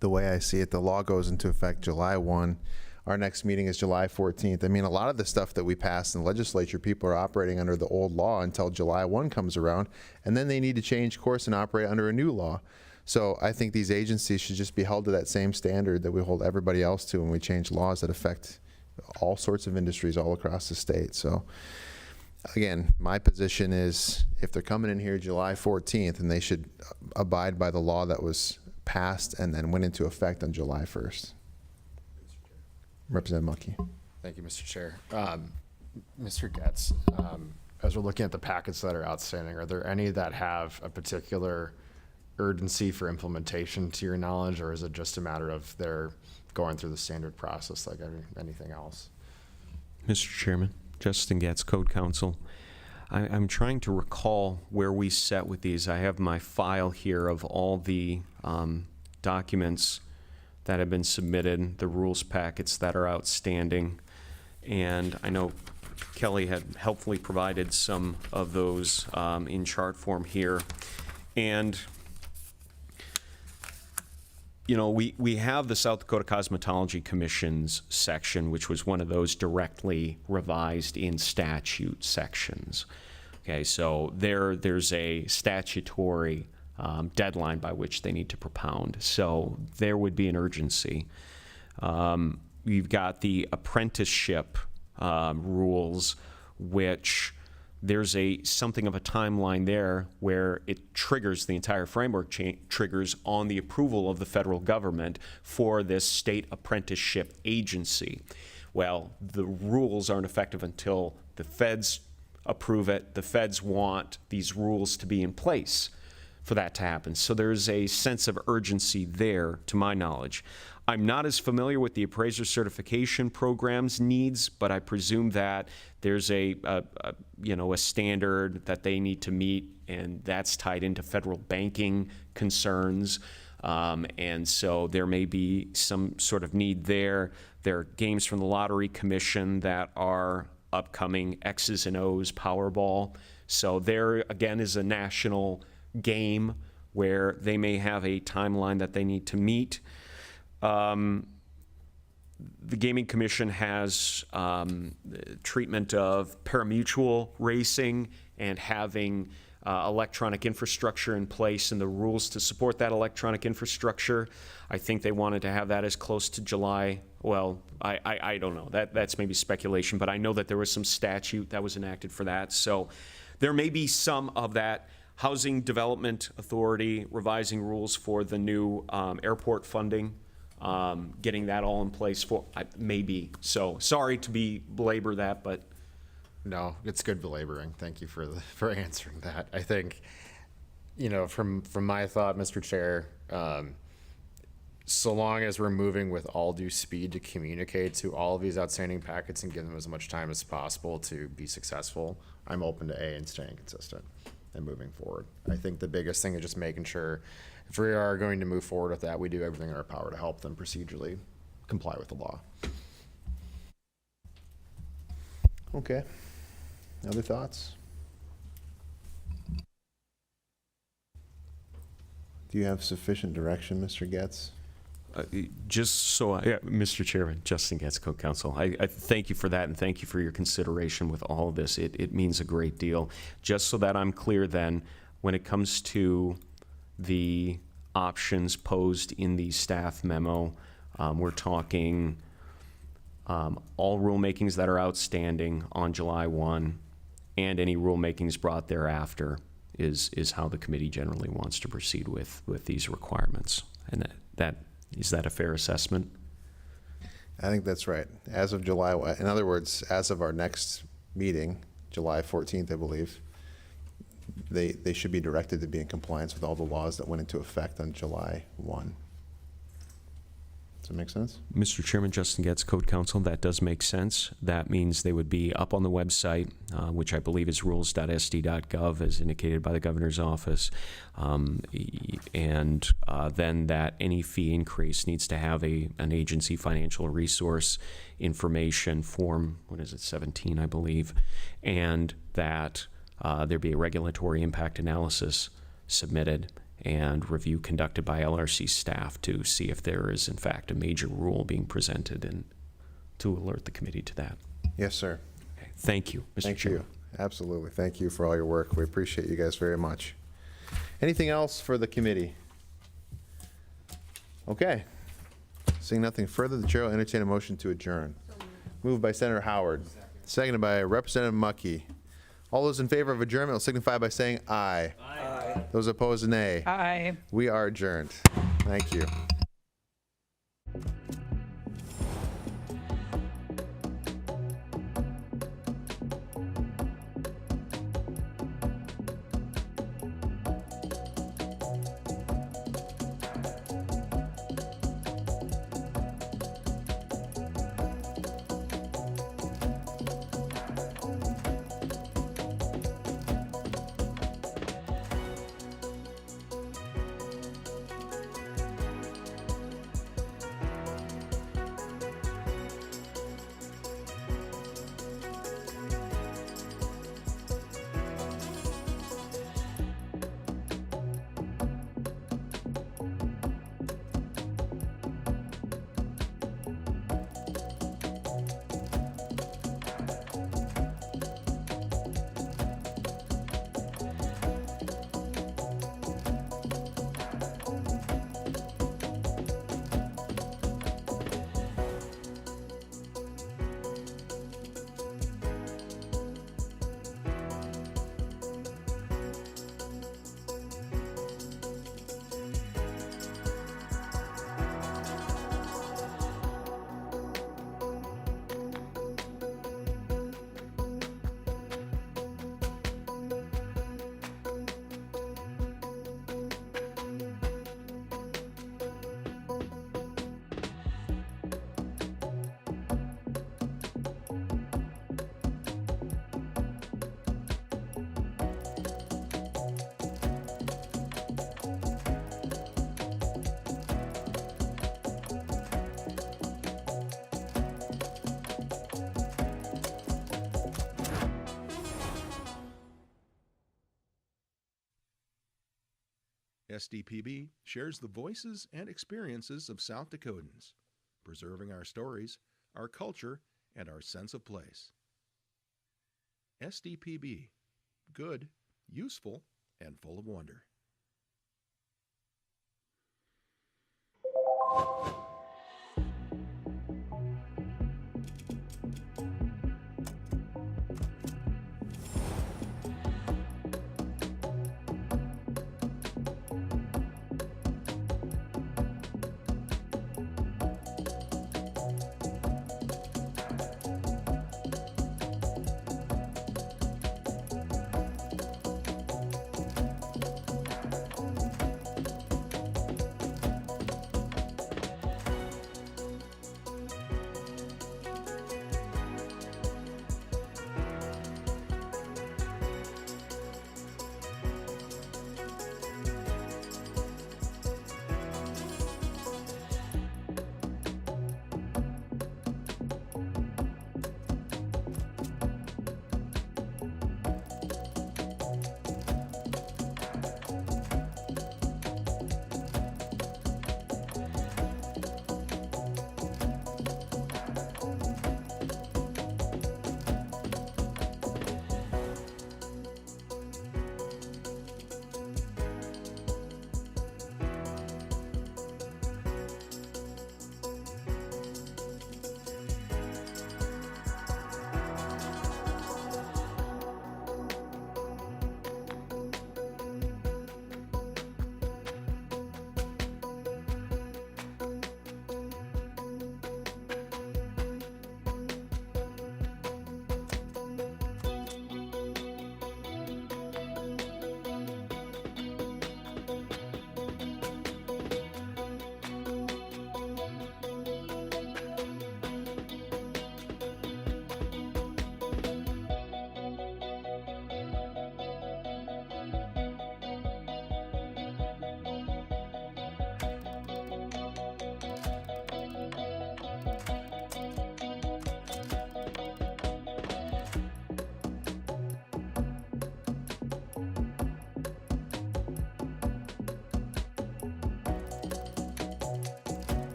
The way I see it, the law goes into effect July 1. Our next meeting is July 14th. I mean, a lot of the stuff that we passed in the legislature, people are operating under the old law until July 1 comes around, and then they need to change course and operate under a new law. So I think these agencies should just be held to that same standard that we hold everybody else to when we change laws that affect all sorts of industries all across the state. So again, my position is if they're coming in here July 14th, and they should abide by the law that was passed and then went into effect on July 1st. Representative Mucky. Thank you, Mr. Chair. Mr. Getz, as we're looking at the packets that are outstanding, are there any that have a particular urgency for implementation to your knowledge, or is it just a matter of they're going through the standard process like anything else? Mr. Chairman, Justin Getz, Code Counsel. I'm trying to recall where we sat with these. I have my file here of all the documents that have been submitted, the rules packets that are outstanding, and I know Kelly had helpfully provided some of those in chart form here. And we have the South Dakota Cosmetology Commission's section, which was one of those directly revised in statute sections. Okay, so there's a statutory deadline by which they need to propound. So there would be an urgency. you've got the apprenticeship rules, which there's something of a timeline there where it triggers, the entire framework triggers on the approval of the federal government for this state apprenticeship agency. Well, the rules aren't effective until the feds approve it. The feds want these rules to be in place for that to happen. So there's a sense of urgency there, to my knowledge. I'm not as familiar with the appraiser certification program's needs, but I presume that there's a standard that they need to meet, and that's tied into federal banking concerns. And so there may be some sort of need there. There are games from the Lottery Commission that are upcoming, X's and O's, Powerball. So there, again, is a national game where they may have a timeline that they need to meet. The Gaming Commission has treatment of parimutuel racing and having electronic infrastructure in place and the rules to support that electronic infrastructure. I think they wanted to have that as close to July. Well, I don't know. That's maybe speculation, but I know that there was some statute that was enacted for that. So there may be some of that. Housing Development Authority revising rules for the new airport funding. Getting that all in place for maybe. So sorry to belabor that, but No, it's good belaboring. Thank you for answering that. I think, from my thought, Mr. Chair, so long as we're moving with all due speed to communicate to all of these outstanding packets and give them as much time as possible to be successful, I'm open to A, and staying consistent and moving forward. I think the biggest thing is just making sure if we are going to move forward with that, we do everything in our power to help them procedurally comply with the law. Okay. Other thoughts? Do you have sufficient direction, Mr. Getz? Mr. Chairman, Justin Getz, Co-Counsel, I thank you for that, and thank you for your consideration with all of this. It means a great deal. Just so that I'm clear then, when it comes to the options posed in the staff memo, we're talking all rulemakings that are outstanding on July 1 and any rulemakings brought thereafter is how the committee generally wants to proceed with these requirements. And is that a fair assessment? I think that's right. As of July, in other words, as of our next meeting, July 14th, I believe, they should be directed to be in compliance with all the laws that went into effect on July 1. Does that make sense? Mr. Chairman, Justin Getz, Code Counsel, that does make sense. That means they would be up on the website, which I believe is rules.sd.gov, as indicated by the governor's office. And then that any fee increase needs to have an agency financial resource information form, 17, I believe, and that there be a regulatory impact analysis submitted and review conducted by LRC staff to see if there is, in fact, a major rule being presented and to alert the committee to that. Yes, sir. Okay. Thank you, Mr. Thank Chairman. you. Absolutely. Thank you for all your work. We appreciate you guys very much. Anything else for the committee? Okay. Seeing nothing further, the chair will entertain a motion to adjourn. Moved by Senator Howard, seconded by Representative Mucky. All those in favor of adjournment will signify by saying aye. Aye. Those opposed, nay. Aye. We are adjourned. Thank you. SDPB shares the voices and experiences of South Dakotans, preserving our stories, our culture, and our sense of place. SDPB, good, useful, and full of wonder.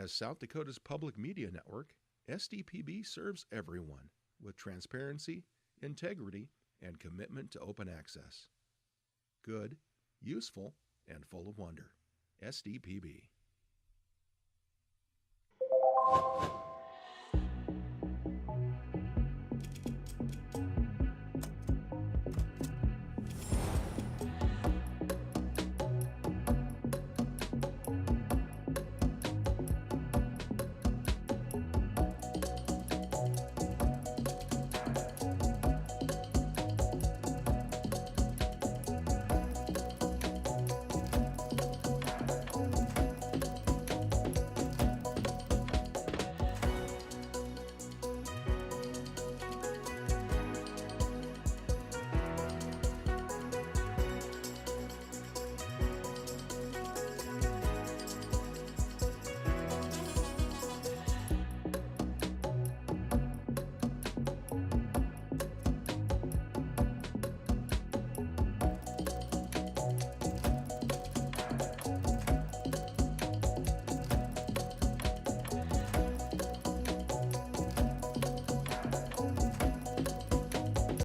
As South Dakota's public media network, SDPB serves everyone with transparency, integrity, and commitment to open access. Good, useful, and full of wonder. SDPB.